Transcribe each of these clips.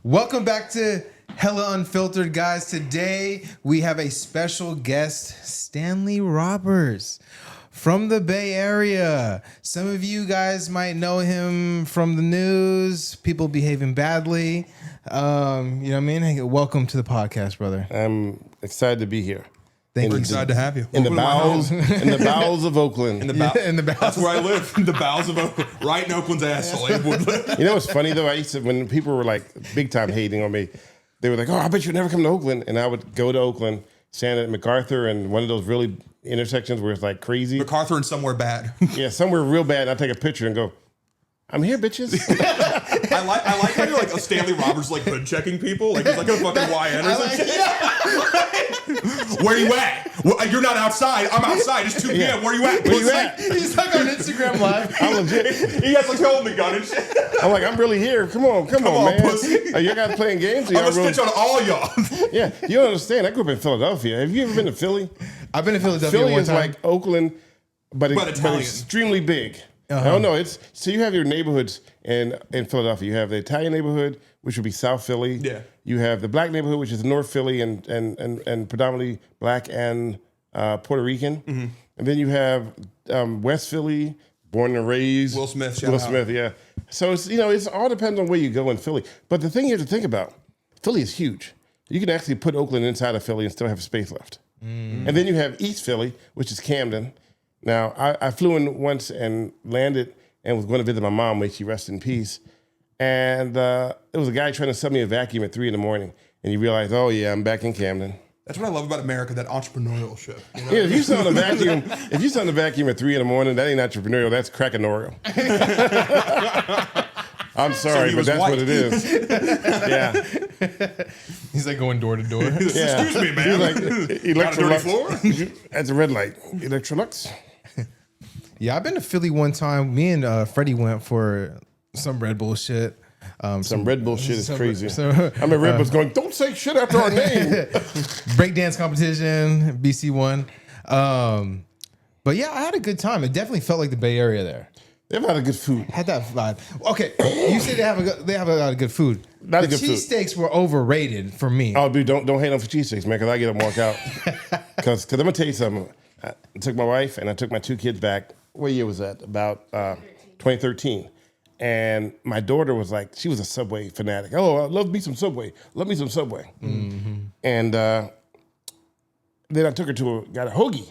Welcome back to Hella Unfiltered, guys. Today we have a special guest, Stanley Roberts from the Bay Area. Some of you guys might know him from the news, people behaving badly. You know what I mean? Hey, welcome to the podcast, brother. I'm excited to be here. We're excited to have you. In the bowels of Oakland. In the bowels. That's where I live. In the bowels of Oakland. Right in Oakland's asshole. You know what's funny though? I used to, when people were like big time hating on me, they were like, "Oh, I bet you'd never come to Oakland." And I would go to Oakland, stand at MacArthur and one of those really intersections where it's like crazy. MacArthur and somewhere bad. Yeah, somewhere real bad. I take a picture and go, "I'm here, bitches." I like how you're like a Stanley Roberts, like hood checking people. Like it's like a fucking YN or something. Where you at? Well, you're not outside. I'm outside. It's 2 p.m. Yeah. Where you at? Where you at? He's like on Instagram Live. I'm legit. He has like holding the gun and shit. I'm like, I'm really here. Come on, man. pussy. Are you guys playing games? I'm gonna snitch on all y'all. Yeah, you don't understand. I grew up in Philadelphia. Have you ever been to Philly? I've been to Philadelphia Philly one is time. like Oakland, but Italian. extremely big. Uh-huh. Oh no, it's so you have your neighborhoods in Philadelphia. You have the Italian neighborhood, which would be South Philly. Yeah. You have the black neighborhood, which is North Philly and predominantly black and Puerto Rican. Mm-hmm. And then you have West Philly, born and raised. Will Smith, yeah. So it's it's all depends on where you go in Philly. But the thing you have to think about, Philly is huge. You can actually put Oakland inside of Philly and still have space left. Mm. And then you have East Philly, which is Camden. Now, I flew in once and landed and was going to visit my mom, may she rest in peace. And there was a guy trying to sell me a vacuum at 3 a.m. And you realize, oh yeah, I'm back in Camden. That's what I love about America, that entrepreneurial shit. You know? Yeah, if you sell a vacuum, a vacuum at 3 a.m, that ain't entrepreneurial. That's crackanorial. I'm sorry, but that's what it is. Yeah. He's like going door to door. Yeah. Excuse me, man. Like, Got a dirty floor? That's a red light. Electrolux. Yeah, I've been to Philly one time. Me and Freddie went for some Red Bull shit. Some Red Bull shit is crazy. So, I'm at Red Bull's going, don't say shit after our name. Breakdance competition, BC won. But yeah, I had a good time. It definitely felt like the Bay Area there. They have a lot of good food. Had that vibe. Okay, you say they have a lot of good food. Not the good food. Cheesesteaks were overrated for me. Oh, dude, don't hate on for cheesesteaks, man, because I get up and walk out. Because I'm going to tell you something. I took my wife and I took my 2 kids back. What year was that? About 2013. And my daughter was like, she was a Subway fanatic. Oh, I love me some Subway. Love me some Subway. Mm-hmm. And then I took her got a hoagie.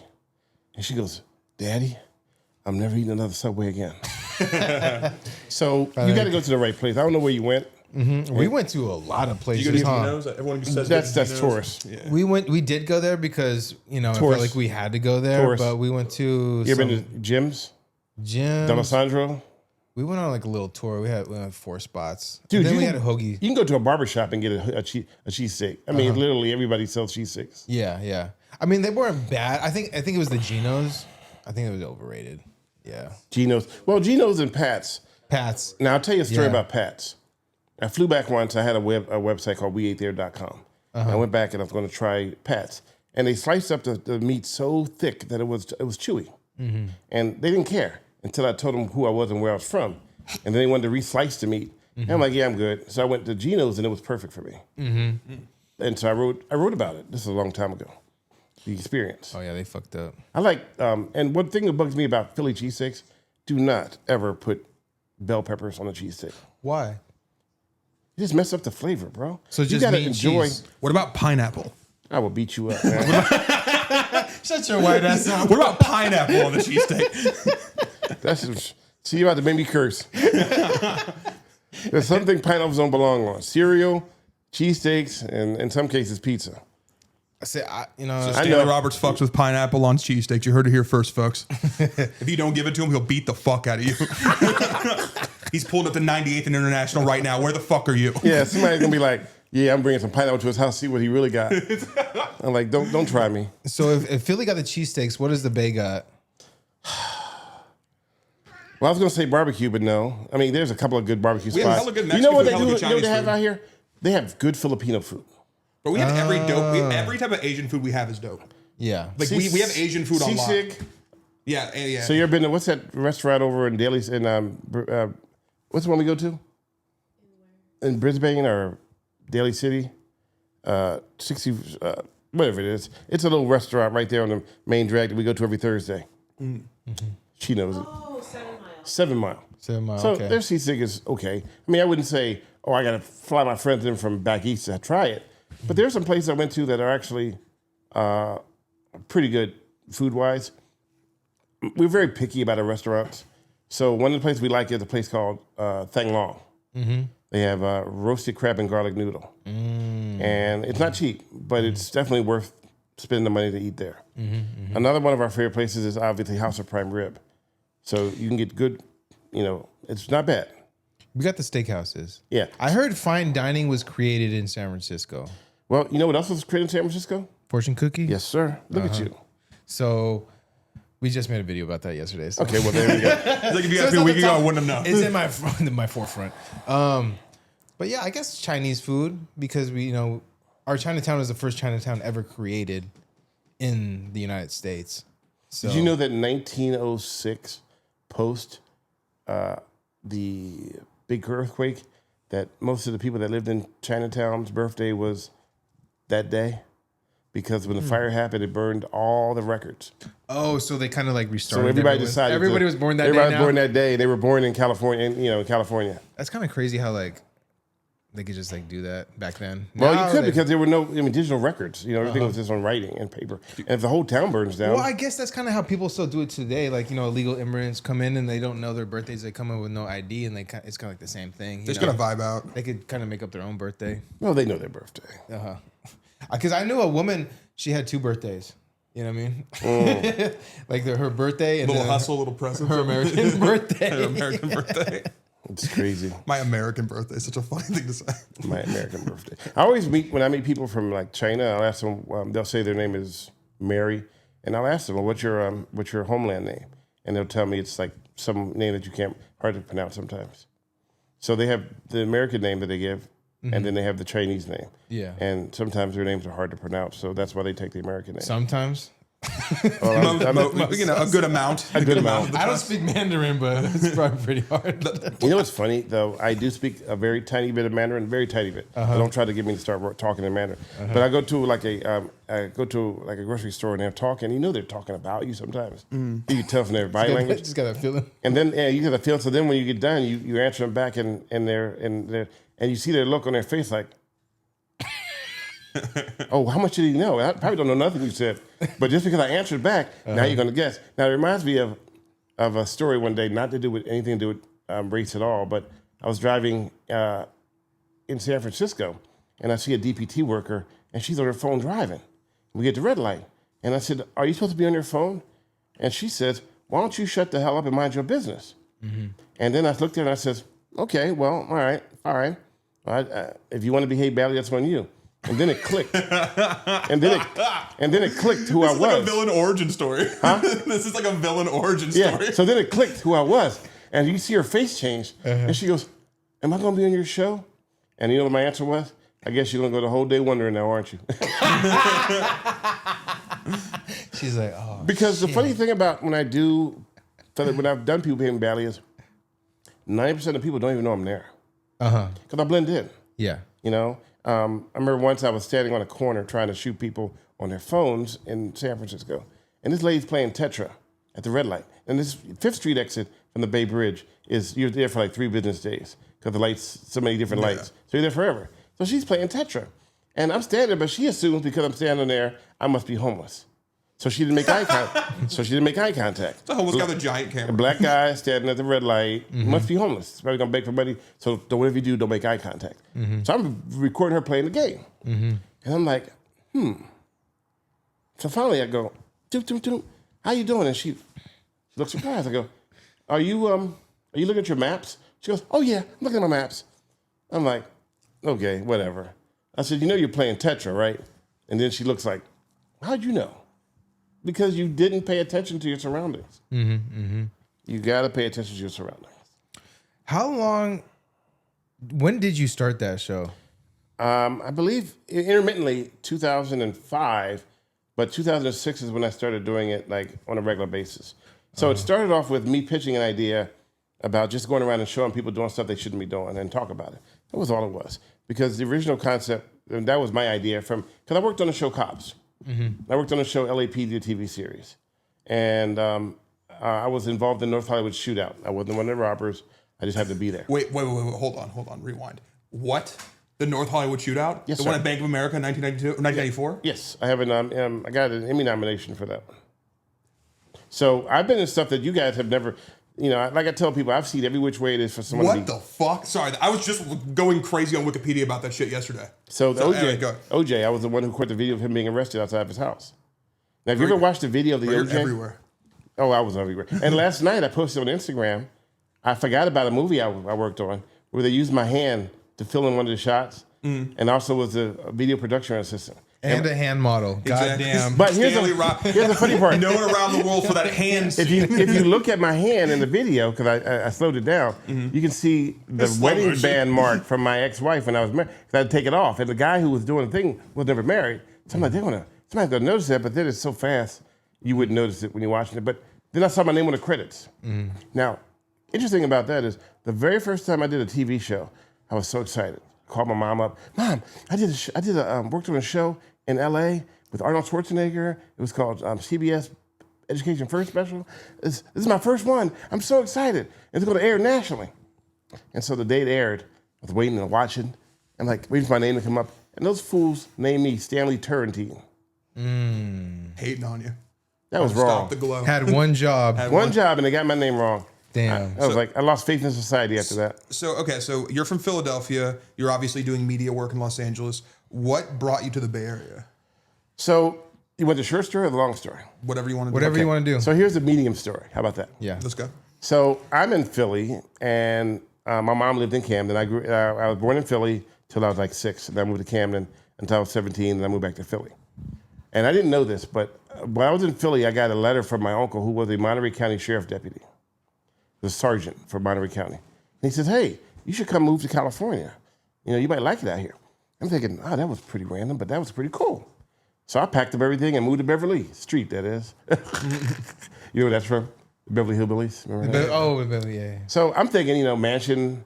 And she goes, Daddy, I'm never eating another Subway again. So you got to go to the right place. I don't know where you went. Mm-hmm. We went to a lot of places. You go to Geno's? Everyone says that's tourist. Yeah. We did go there because I felt like we had to go there. Tourist. But we went to You ever been to Jim's? D'Alessandro? We went on like a little tour. We had 4 spots. Dude, then we had a hoagie. You can go to a barbershop and get a cheesesteak. I mean, literally everybody sells cheesesteaks. Yeah. I mean, they weren't bad. I think it was the Geno's. I think it was overrated. Yeah. Geno's. Well, Geno's and Pat's. Pat's. Now, I'll tell you a story about Pat's. I flew back once. I had a website called weatethere.com. I went back and I was going to try Pat's. And they sliced up the meat so thick that it was chewy. Mm-hmm. And they didn't care until I told them who I was and where I was from. And then they wanted to re-slice the meat. Mm-hmm. And I'm like, yeah, I'm good. So I went to Geno's and it was perfect for me. Mm-hmm. And so I wrote about it. This is a long time ago. The experience. Oh, yeah, they fucked up. I like, and one thing that bugs me about Philly cheesesteaks, do not ever put bell peppers on a cheesesteak. Why? You just mess up the flavor, bro. So you just gotta meat and enjoy. cheese. What about pineapple? I will beat you up, man. Shut your white ass up. What about pineapple on the cheesesteak? See, you about to make me curse. There's something pineapples don't belong on: cereal, cheesesteaks, and in some cases pizza. So Stanley Roberts fucks with pineapple on cheesesteaks. You heard it here first, folks. If you don't give it to him, he'll beat the fuck out of you. He's pulling up the 98th and International right now. Where the fuck are you? Yeah, somebody's gonna be like, "Yeah, I'm bringing some pineapple to his house. See what he really got." I'm like, "Don't try me." So if Philly got the cheesesteaks, what does the Bay got? Well, I was gonna say barbecue, but no. I mean, there's a couple of good barbecue spots. We have hella good Mexican you know what they food, do? hella You good know what they Chinese have food. out here? They have good Filipino food. But we have every type of Asian food we have is dope. Yeah. Like we have Asian food on lock. Sisig. Yeah. So you ever been to, what's that restaurant over in Daly's, what's the one we go to? In Brisbane or Daly City, 60, whatever it is. It's a little restaurant right there on the main drag that we go to every Thursday. Mm-hmm. She knows it. Oh, 7 Mile. 7 Mile. 7 Mile, So okay. their seasick is okay. I mean, I wouldn't say, oh, I got to fly my friends in from back east to try it. But there's some places I went to that are actually pretty good food-wise. We're very picky about our restaurants. So one of the places we like is a place called Thang Long. Mm-hmm. They have roasted crab and garlic noodle. And it's not cheap, but it's definitely worth spending the money to eat there. Another one of our favorite places is obviously House of Prime Rib. So you can get good, it's not bad. We got the steakhouses. Yeah. I heard fine dining was created in San Francisco. Well, you know what else was created in San Francisco? Fortune cookie? Yes, sir. Look at you. So we just made a video about that yesterday. So. Okay, well, there we go. It's like if you asked me a week ago, I wouldn't have known. It's in my forefront. But yeah, I guess Chinese food, because our Chinatown is the first Chinatown ever created in the United States. So, Did you know that in 1906, post the big earthquake, that most of the people that lived in Chinatown's birthday was that day? Because when the fire happened, it burned all the records. Oh, so they kind of like restarted. So everybody decided. Everybody was born that day. Everybody Now? was born that day. They were born in California. In California. That's kind of crazy how they could just do that back then. Well, Now you could because there were no digital records. Everything was just on writing and paper. And if the whole town burns down, Well, I guess that's kind of how people still do it today. Like, illegal immigrants come in and they don't know their birthdays. They come in with no ID, and it's kind of like the same thing. They're just gonna vibe out. They could kind of make up their own birthday. well, they know their birthday. Because I knew a woman, she had 2 birthdays. You know what I mean? Like her birthday and Little then hustle, little present. her American birthday. Her American birthday. It's crazy. My American birthday is such a funny thing to say. My American birthday. I always when I meet people from China, I'll ask them. They'll say their name is Mary, and I'll ask them, well, what's your homeland name? And they'll tell me it's like some name that you can't hard to pronounce sometimes. So they have the American name that they give, and then they have the Chinese name. Yeah. And sometimes their names are hard to pronounce, so that's why they take the American name. Sometimes. A good amount. A good amount. I don't speak Mandarin, but it's probably pretty hard. You know what's funny though? I do speak a very tiny bit of Mandarin, very tiny bit. Don't try to get me to start talking in Mandarin. But I go to a grocery store and they're talking. They're talking about you sometimes. You can tell from their body language. Just got that feeling. And then you get a feel. So then when you get done, you answer them back and you see their look on their face like, oh, how much did he know? I probably don't know nothing you said. But just because I answered back, now you're going to guess. Now, it reminds me of a story one day, not to do with anything to do with race at all, but I was driving in San Francisco, and I see a DPT worker, and she's on her phone driving. We get the red light. And I said, are you supposed to be on your phone? And she says, why don't you shut the hell up and mind your business? Mm-hmm. And then I looked at her and I said, okay, well, all right. If you want to behave badly, that's on you. And then it clicked. and then it clicked who I was. This is like a villain origin story. Huh? This is like a villain origin story. Yeah. So then it clicked who I was. And you see her face change. And she goes, am I going to be on your show? And you know what my answer was? I guess you're going to go the whole day wondering now, aren't you? She's like, oh, because the funny thing about when I've done people behaving badly is 90% of people don't even know I'm there. Because I blend in. Yeah. I remember once I was standing on a corner trying to shoot people on their phones in San Francisco. And this lady's playing Tetra at the red light. And this 5th Street exit from the Bay Bridge you're there for like 3 business days because the lights, so many different lights. So you're there forever. So she's playing Tetra. And I'm standing there, but she assumes because I'm standing there, I must be homeless. So she didn't make eye contact. The homeless guy with a giant camera. A black guy standing at the red light, must be homeless. He's probably gonna beg for money. So whatever you do, don't make eye contact. So I'm recording her playing the game, and I'm like, So finally I go, how you doing? And she looks surprised. I go, are you looking at your maps? She goes, oh yeah, I'm looking at my maps. I'm like, okay, whatever. I said, you're playing Tetra, right? And then she looks like, how'd you know? Because you didn't pay attention to your surroundings. You got to pay attention to your surroundings. When did you start that show? I believe intermittently 2005, but 2006 is when I started doing it on a regular basis. So it started off with me pitching an idea about just going around and showing people doing stuff they shouldn't be doing and talk about it. That was all it was. because the original concept, and that was my idea because I worked on the show Cops. I worked on the show LAPD, the TV series. And I was involved in North Hollywood shootout. I wasn't one of the robbers. I just had to be there. Wait. Hold on. Rewind. What? The North Hollywood shootout? Yes, the sir. one at Bank of America in 1992 or 1994? Yes, I have I got an Emmy nomination for that. So I've been in stuff that you guys have never, like I tell people, I've seen every which way it is for someone to be. What the fuck? Sorry, I was just going crazy on Wikipedia about that shit yesterday. So anyway, OJ, I was the one who caught the video of him being arrested outside of his house. Now, have you ever watched the video of the OJ? Everywhere. Oh, I was everywhere. And last night I posted on Instagram, I forgot about a movie I worked on where they used my hand to fill in one of the shots, and also was a video production assistant. And a hand model. Exactly. Goddamn. But here's the funny part. Known around the world for that hand. If you look at my hand in the video, because I slowed it down, you can see the wedding band mark from my ex-wife when I was married. Because I had to take it off, and the guy who was doing the thing was never married. So I'm like, somebody's gonna notice that, but then it's so fast you wouldn't notice it when you're watching it. But then I saw my name on the credits. Now, interesting about that is the very first time I did a TV show, I was so excited. Called my mom up. Mom, I worked on a show in LA with Arnold Schwarzenegger. It was called CBS Education First Special. This is my first one. I'm so excited. It's going to air nationally. And so the day it aired, I was waiting and watching. I'm like, waiting for my name to come up. And those fools named me Stanley Turrentine. Hating on you. That was wrong. Stop the glow. Had one job. One job, and they got my name wrong. Damn. I was like, I lost faith in society after that. So you're from Philadelphia. You're obviously doing media work in Los Angeles. What brought you to the Bay Area? So you want the short story or the long story? Whatever you want to do. Whatever you want to do. So here's the medium story. How about that? Yeah. Let's go. So I'm in Philly, and my mom lived in Camden. I was born in Philly till I was like 6, and then I moved to Camden until I was 17, and I moved back to Philly. And I didn't know this, but when I was in Philly, I got a letter from my uncle, who was a Monterey County Sheriff Deputy, the sergeant for Monterey County. And he says, hey, you should come move to California. You might like it out here. I'm thinking, that was pretty random, but that was pretty cool. So I packed up everything and moved to Beverly Street, that is. You know where that's from? Beverly Hillbillies. Remember that? Beverly, yeah. So I'm thinking, mansion,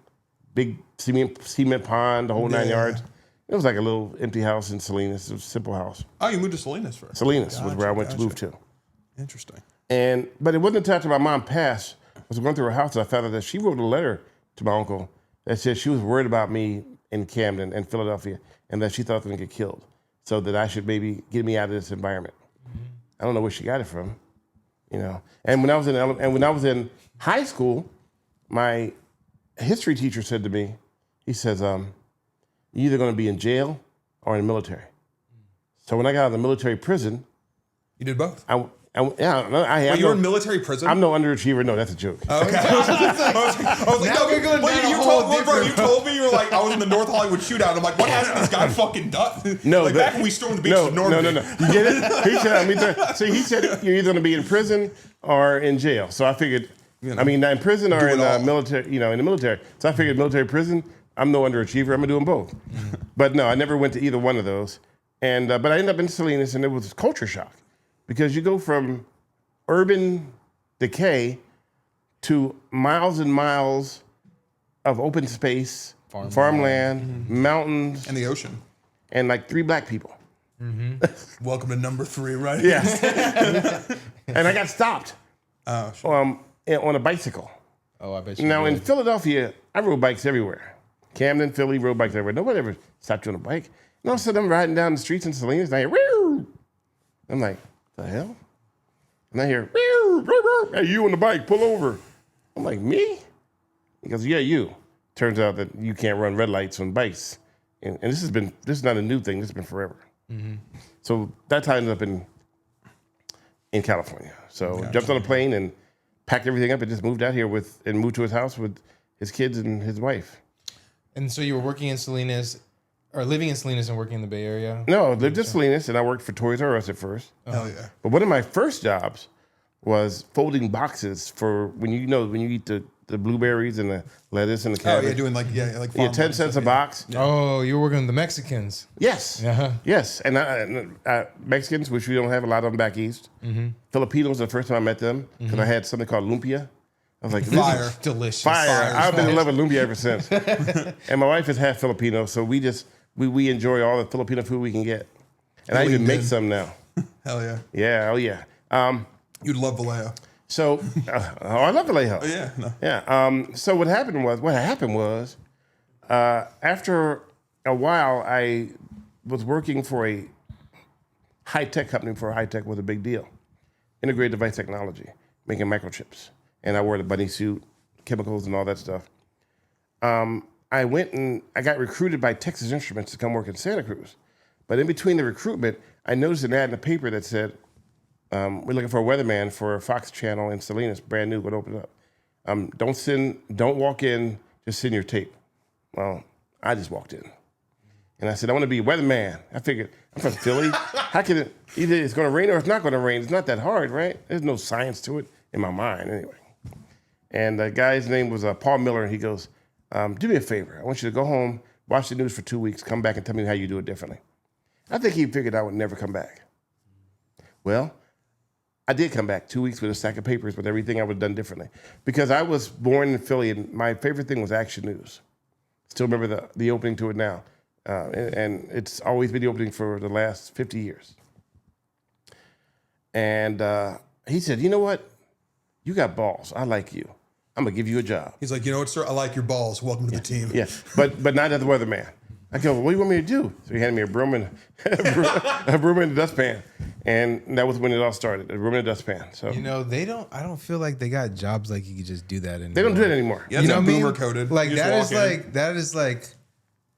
big cement pond, the whole 9 yards. It was like a little empty house in Salinas. It was a simple house. Oh, you moved to Salinas first. Salinas was where I went to move to. Interesting. But it wasn't until after my mom passed, I was going through her house, and I found out that she wrote a letter to my uncle that said she was worried about me in Camden and Philadelphia, and that she thought I was going to get killed, so that I should maybe get me out of this environment. I don't know where she got it from, And when I was in high school, my history teacher said to me, he says, you're either going to be in jail or in the military. So when I got out of the military prison, You did both. you were in military prison? I'm no underachiever. No, that's a joke. Okay. I was like, Now we're going down a whole you told me you were like, I was in the North Hollywood shootout. I'm like, what hasn't this guy fucking done? No, back when we stormed the beaches of Normandy. No. You get it? He said you're either going to be in prison or in jail. So I figured, in prison or in the military, in the military. So I figured military prison, I'm no underachiever. I'm going to do them both. But no, I never went to either one of those. And but I ended up in Salinas, and it was culture shock. Because you go from urban decay to miles and miles of open space, farmland, mountains. And the ocean. And like 3 black people. Welcome to number 3, right? Yes. And I got stopped on a bicycle. Oh, I bet you Now, did. in Philadelphia, I rode bikes everywhere. Camden, Philly, rode bikes everywhere. Nobody ever stopped you on a bike. And all of a sudden, I'm riding down the streets in Salinas, and I hear, woo! I'm like, the hell? And I hear, hey, you on the bike, pull over. I'm like, me? He goes, yeah, you. Turns out that you can't run red lights on bikes. And this is not a new thing, this has been forever. So that's how I ended up in California. So jumped on a plane and packed everything up and just moved out here and moved to his house with his kids and his wife. And so you were working in Salinas, or living in Salinas and working in the Bay Area? No, I lived in Salinas, and I worked for Toys R Us at first. Hell yeah. But one of my first jobs was folding boxes for when you eat the blueberries and the lettuce and the cabbage. Oh, yeah, doing like 10 cents a box. Yeah. Oh, you were working with the Mexicans. Yes. Uh-huh. Yes. And Mexicans, which we don't have a lot of them back east. Filipinos, the first time I met them, because I had something called lumpia, I was like, Fire. Delicious. Fire. I've been in love with lumpia ever since. And my wife is half Filipino, so we enjoy all the Filipino food we can get. And I even make some now. Hell yeah. Yeah, oh yeah. You'd love Vallejo. So, I love Vallejo. Oh, yeah. No. Yeah. So what happened was, after a while, I was working for a high-tech company. For high-tech was a big deal. Integrated device technology, making microchips. And I wore the bunny suit, chemicals and all that stuff. I went and I got recruited by Texas Instruments to come work in Santa Cruz. But in between the recruitment, I noticed an ad in the paper that said, we're looking for a weatherman for a Fox channel in Salinas, brand new, going to open it up. Don't walk in, just send your tape. Well, I just walked in. And I said, I want to be a weatherman. I figured, I'm from Philly. How can it, either it's going to rain or it's not going to rain. It's not that hard, right? There's no science to it in my mind anyway. And the guy's name was Paul Miller, and he goes, do me a favor. I want you to go home, watch the news for 2 weeks, come back and tell me how you do it differently. I think he figured I would never come back. Well, I did come back 2 weeks with a stack of papers with everything I would have done differently. Because I was born in Philly, and my favorite thing was Action News. Still remember the opening to it now. And it's always been the opening for the last 50 years. And he said, you know what? You got balls. I like you. I'm going to give you a job. He's like, you know what, sir? I like your balls. Welcome to the team. Yeah, but not as a weatherman. I go, what do you want me to do? So he handed me a broom and a broom and a dustpan. And that was when it all started, a broom and a dustpan. So I don't feel like they got jobs like you could just do that anymore. They don't do it anymore. Yeah, you know like what I mean? boomer coded. Like You just walk in. that is like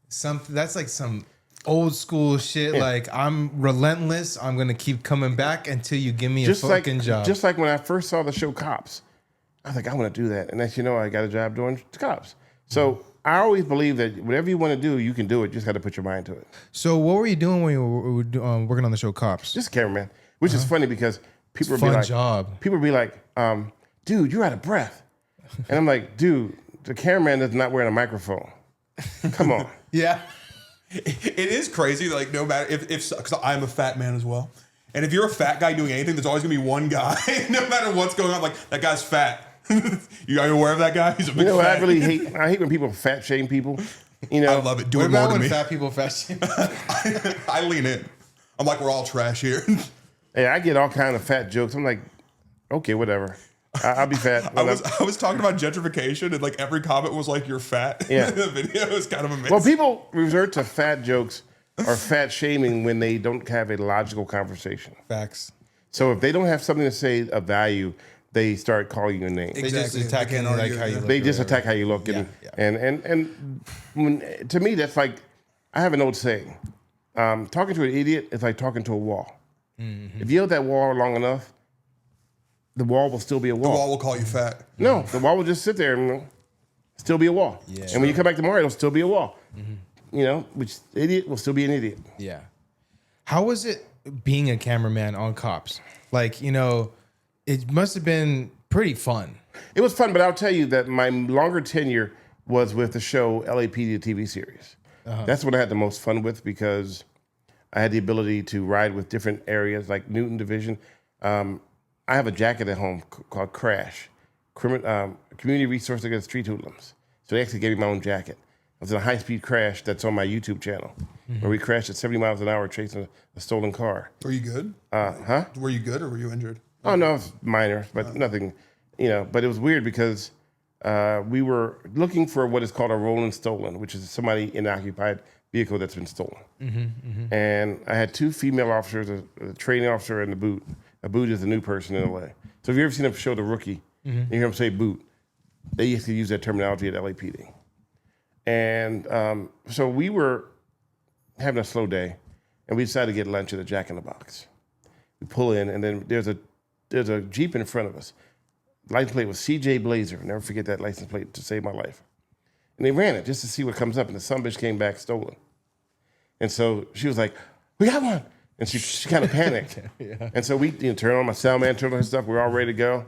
something that's like some old school shit. Yeah. Like, I'm relentless. I'm gonna keep coming back until you give me a fucking job. Just like when I first saw the show Cops, I was like, I want to do that. And as you know, I got a job doing Cops. So I always believe that whatever you want to do, you can do it. You just got to put your mind to it. So what were you doing when you were working on the show Cops? Just cameraman, which is funny because people be like, job. People be like, dude, you're out of breath. And I'm like, dude, the cameraman is not wearing a microphone. Come on. Yeah. It is crazy. Like, no matter if because I'm a fat man as well. And if you're a fat guy doing anything, there's always gonna be one guy, no matter what's going on. Like, that guy's fat. You are you aware of that guy? He's a big fat. I really hate. I hate when people fat shame people. You know, I love it. Do what it more about to when me. fat people fat shame? I lean in. I'm like, we're all trash here. Hey, I get all kind of fat jokes. I'm like, okay, whatever. I'll be fat. I was talking about gentrification, and like every comment was like, "You're fat." Yeah. The video is kind of amazing. Well, people resort to fat jokes or fat shaming when they don't have a logical conversation. Facts. So if they don't have something to say of value, they start calling you a name. They just attack They can't like argue, how you yeah. look. They just attack how you look, and when, to me, that's like, I have an old saying: talking to an idiot is like talking to a wall. Mm-hmm. If you hold that wall long enough, the wall will still be a wall. The wall will call you fat. No, the wall will just sit there and still be a wall. Yeah. And when you come back tomorrow, it'll still be a wall. Mm-hmm. You know, which idiot will still be an idiot. Yeah. How was it being a cameraman on Cops? Like, you know, it must have been pretty fun. It was fun, but I'll tell you that my longer tenure was with the show LAPD, the TV series. Uh-huh. That's what I had the most fun with because I had the ability to ride with different areas like Newton Division. I have a jacket at home called Crash, Community Resource Against Street Hoodlums. So they actually gave me my own jacket. I was in a high-speed crash that's on my YouTube channel, where we crashed at 70 miles an hour chasing a stolen car. Were you good? Were you good or were you injured? Oh, no, it was minor, but nothing, you know. But it was weird because we were looking for what is called a rolling stolen, which is somebody in an occupied vehicle that's been stolen. And I had two female officers, a training officer and a boot. A boot is a new person in LA. So if you ever seen them show The Rookie, you hear them say boot, they used to use that terminology at LAPD. And so we were having a slow day, and we decided to get lunch at a Jack in the Box. We pull in, and then there's a Jeep in front of us. The license plate was CJ Blazer. I'll never forget that license plate to save my life. And they ran it just to see what comes up, and the sumbitch came back stolen. And so she was like, "We got one." And she kind of panicked. Yeah. And so we turned on my sound man, turned on her stuff. We're all ready to go.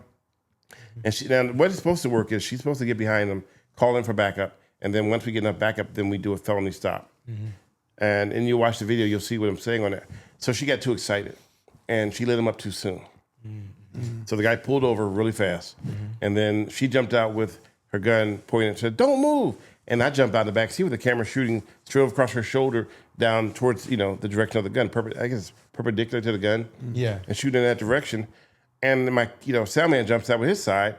And now what it's supposed to work is she's supposed to get behind them, call in for backup. And then once we get enough backup, then we do a felony stop. And you watch the video, you'll see what I'm saying on there. So she got too excited. And she lit him up too soon. So the guy pulled over really fast. And then she jumped out with her gun pointed and said, "Don't move." And I jumped out of the back seat with the camera shooting straight across her shoulder down towards, the direction of the gun. I guess perpendicular to the gun. Yeah. And shooting in that direction. And my, sound man jumps out with his side.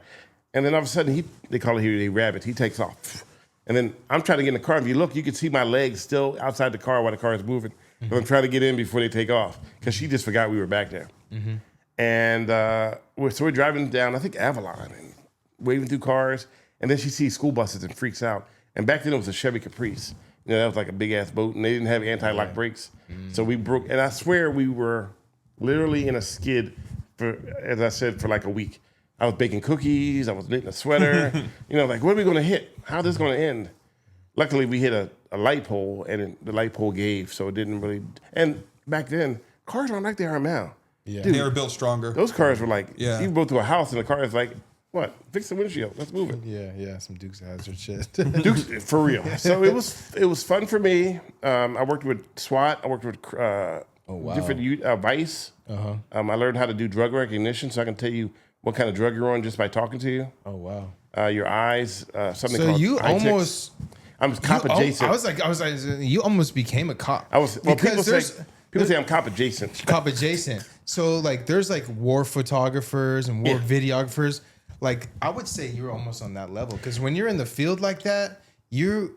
And then all of a sudden, they call it a rabbit. He takes off. And then I'm trying to get in the car. If you look, you can see my legs still outside the car while the car is moving. But I'm trying to get in before they take off because she just forgot we were back there. And we're driving down, I think, Avalon, and waving through cars. And then she sees school buses and freaks out. And back then it was a Chevy Caprice. That was like a big ass boat, and they didn't have anti-lock brakes. So we broke, and I swear we were literally in a skid for, as I said, for like a week. I was baking cookies, I was knitting a sweater. Like, what are we gonna hit? How is this gonna end? Luckily, we hit a light pole, and the light pole gave, so it didn't really. And back then, cars weren't like they are now. Yeah, dude, they were built stronger. Those cars were like, you go through a house, and the car is like, what? Fix the windshield. Let's move it. Yeah, some Dukes of Hazzard shit. Dukes, for real. So it was fun for me. I worked with SWAT. I worked with different Vice. I learned how to do drug recognition, so I can tell you what kind of drug you're on just by talking to you. Oh wow. Your eyes, something so called you eye ticks. almost. I'm cop adjacent. I was like, you almost became a cop. People say I'm cop adjacent. Cop adjacent. So like, there's like war photographers and war videographers. Like, I would say you're almost on that level because when you're in the field like that, you're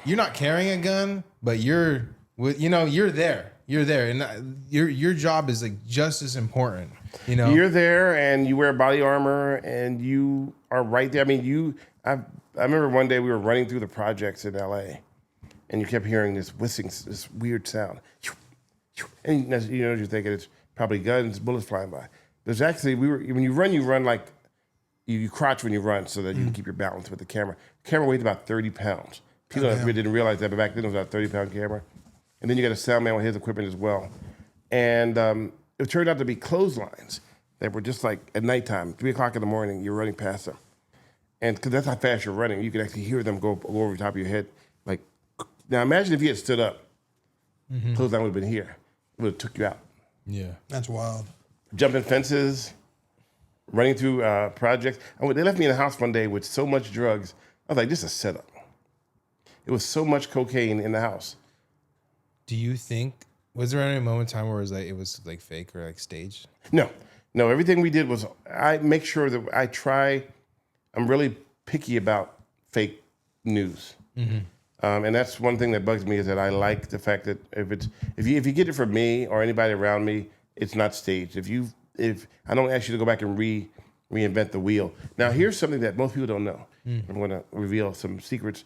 not carrying a gun, but you're there. You're there, and your job is like just as important. You're there, and you wear body armor, and you are right there. I mean, I remember one day we were running through the projects in L.A., and you kept hearing this whistling, this weird sound, and you're thinking it's probably guns, bullets flying by. There's actually when you run like. You crouch when you run so that you can keep your balance with the camera. The camera weighs about 30 pounds. People really didn't realize that, but back then it was about a 30-pound camera. And then you got a sound man with his equipment as well. And it turned out to be clotheslines that were just like at nighttime, 3 o'clock in the morning, you're running past them. And because that's how fast you're running, you can actually hear them go over the top of your head. Like, now imagine if you had stood up, clothesline would have been here. It would have took you out. Yeah. That's wild. Jumping fences. Running through projects. They left me in the house one day with so much drugs. I was like, this is a setup. It was so much cocaine in the house. Do you think, was there any moment in time where it was like fake or like staged? No. Everything we did was, I make sure that I'm really picky about fake news. And that's one thing that bugs me is that I like the fact that if you get it from me or anybody around me, it's not staged. If I don't ask you to go back and reinvent the wheel. Now, here's something that most people don't know. I'm going to reveal some secrets.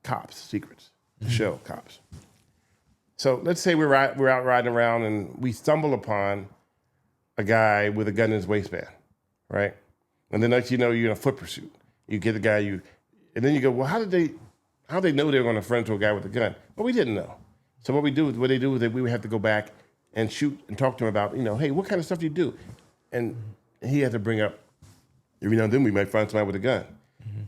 The show Cops. So let's say we're out riding around and we stumble upon a guy with a gun in his waistband, right? And then next you know, you're in a foot pursuit. You get the guy, and then you go, well, how did they know they were going to run into a guy with a gun? Well, we didn't know. So what they do is that we would have to go back and shoot and talk to him about, hey, what kind of stuff do you do? And he had to bring up, every now and then we might find somebody with a gun.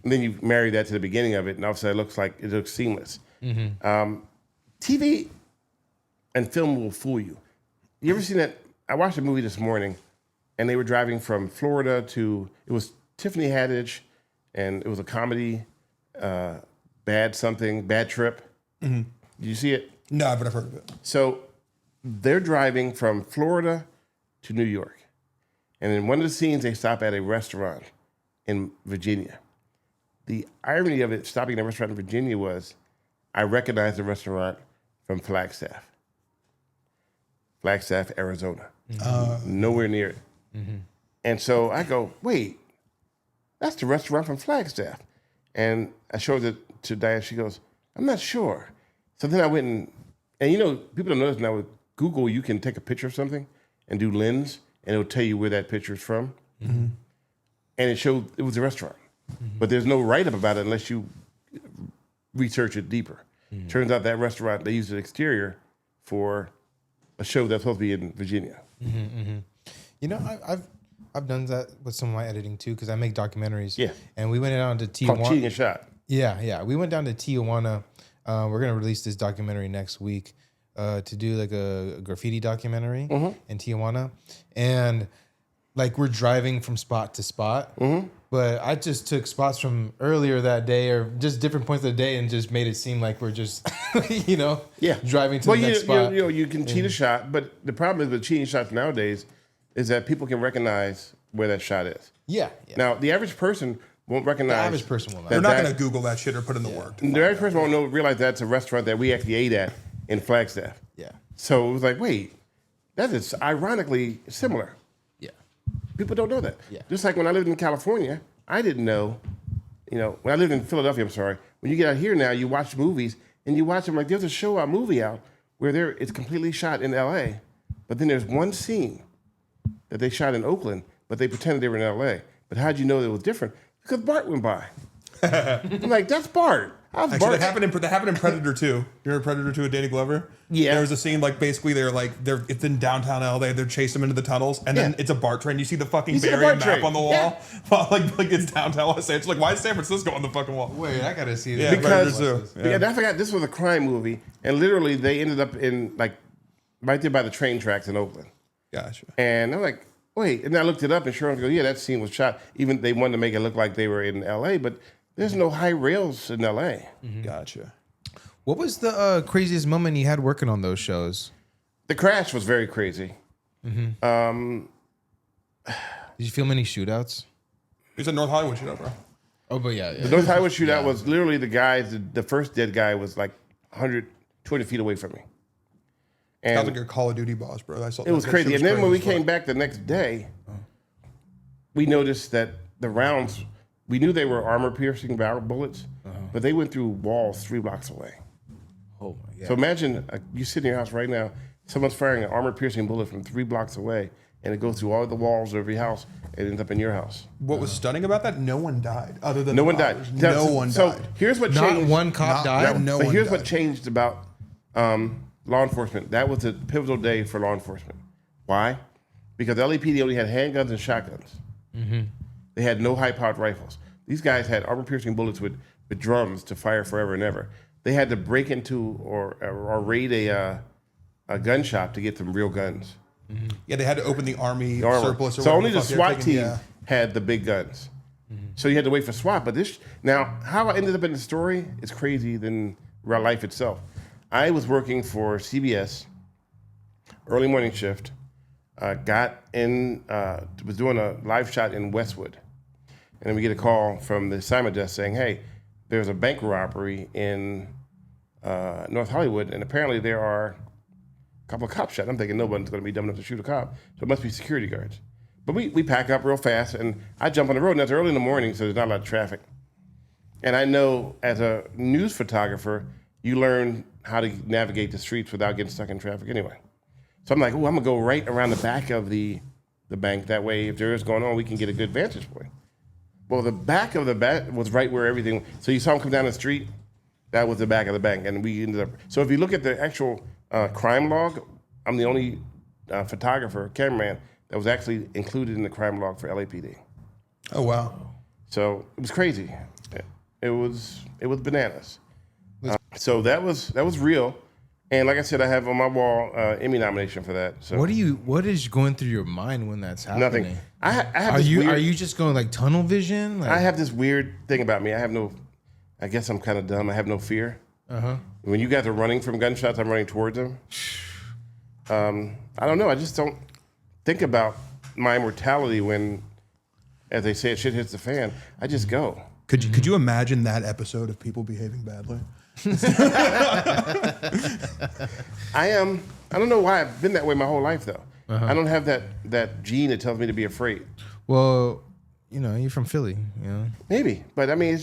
And then you marry that to the beginning of it, and all of a sudden it looks seamless. TV and film will fool you. You ever seen that? I watched a movie this morning, and they were driving from Florida it was Tiffany Haddish, and it was a comedy, Bad Trip. Did you see it? No, but I've heard of it. So they're driving from Florida to New York. And in one of the scenes, they stop at a restaurant in Virginia. The irony of it, stopping at a restaurant in Virginia was, I recognized the restaurant from Flagstaff, Arizona. Nowhere near it. And so I go, wait, that's the restaurant from Flagstaff. And I showed it to Diane. She goes, I'm not sure. So then I went and people don't notice now with Google, you can take a picture of something and do lens, and it'll tell you where that picture is from. And it showed it was a restaurant. But there's no write-up about it unless you research it deeper. Turns out that restaurant, they used an exterior for a show that's supposed to be in Virginia. I've done that with some of my editing too, because I make documentaries. Yeah. And we went down to Tijuana. Called Cheating a Shot. Yeah. We went down to Tijuana. We're going to release this documentary next week to do like a graffiti documentary in Tijuana. And like we're driving from spot to spot. But I just took spots from earlier that day or just different points of the day and just made it seem like we're just, driving to the next spot. You can cheat a shot, but the problem is with cheating shots nowadays is that people can recognize where that shot is. Yeah. Now, the average person won't recognize. The average person will not. They're not going to Google that shit or put in the work. The average person won't realize that's a restaurant that we actually ate at in Flagstaff. Yeah. So it was like, wait, that is ironically similar. People don't know that. Yeah. Just like when I lived in California, I didn't know, when I lived in Philadelphia, I'm sorry. When you get out here now, you watch movies and you watch them like there's a movie out where it's completely shot in LA, but then there's one scene that they shot in Oakland, but they pretended they were in LA. But how'd you know it was different? Because Bart went by. I'm like, that's Bart. Actually, that happened in Predator 2. You remember Predator 2 with Danny Glover? Yeah. There was a scene like basically it's in downtown LA. They're chasing him into the tunnels, and then it's a BART train. You see the fucking Barium map on the wall, like it's downtown Los Angeles. Like, why is San Francisco on the fucking wall? Wait, I gotta see that. Because I forgot this was a crime movie, and literally they ended up in like right there by the train tracks in Oakland. Gotcha. And I'm like, wait, and I looked it up, and sure enough, that scene was shot. Even they wanted to make it look like they were in LA, but there's no high rails in LA. Gotcha. What was the craziest moment you had working on those shows? The crash was very crazy. Did you film any shootouts? It's a North Hollywood shootout, bro. Oh, but yeah. The North Hollywood shootout was literally the first dead guy was like 100, 200 feet away from me. And sounds like your Call of Duty boss, bro. It was crazy. And then when we came back the next day, we noticed that the rounds, we knew they were armor-piercing barrel bullets, but they went through walls 3 blocks away. Oh, my God. So imagine you sit in your house right now, someone's firing an armor-piercing bullet from 3 blocks away, and it goes through all the walls of every house and ends up in your house. What was stunning about that? No one died. Other than no one died. No one died. So here's what changed. Not one cop died? But here's what changed about law enforcement. That was a pivotal day for law enforcement. Why? Because LAPD only had handguns and shotguns. They had no high-powered rifles. These guys had armor-piercing bullets with drums to fire forever and ever. They had to break into or raid a gun shop to get some real guns. Yeah, they had to open the army surplus. Or so only the SWAT team had the big guns. So you had to wait for SWAT. But now, how I ended up in the story is crazy than real life itself. I was working for CBS, early morning shift. Was doing a live shot in Westwood. And then we get a call from the assignment desk saying, hey, there's a bank robbery in North Hollywood, and apparently there are a couple of cops shot. I'm thinking nobody's going to be dumb enough to shoot a cop, so it must be security guards. But we pack up real fast, and I jump on the road, and it's early in the morning, so there's not a lot of traffic. And I know as a news photographer, you learn how to navigate the streets without getting stuck in traffic anyway. So I'm like, I'm going to go right around the back of the bank. That way, if there is going on, we can get a good vantage point. Well, the back of the bank was right where everything. So you saw him come down the street. That was the back of the bank, and we ended up. So if you look at the actual crime log, I'm the only cameraman that was actually included in the crime log for LAPD. Oh wow! So it was crazy. It was bananas. So that was real, and like I said, I have on my wall Emmy nomination for that. So what is going through your mind when that's happening? Nothing. I have. Are you just going like tunnel vision? Like, I have this weird thing about me. I guess I'm kind of dumb. I have no fear. When you guys are running from gunshots, I'm running towards them. I don't know. I just don't think about my mortality when, as they say, shit hits the fan. I just go. Could you imagine that episode of people behaving badly? I don't know why I've been that way my whole life though. I don't have that gene that tells me to be afraid. Well, you're from Philly, Maybe, but I mean,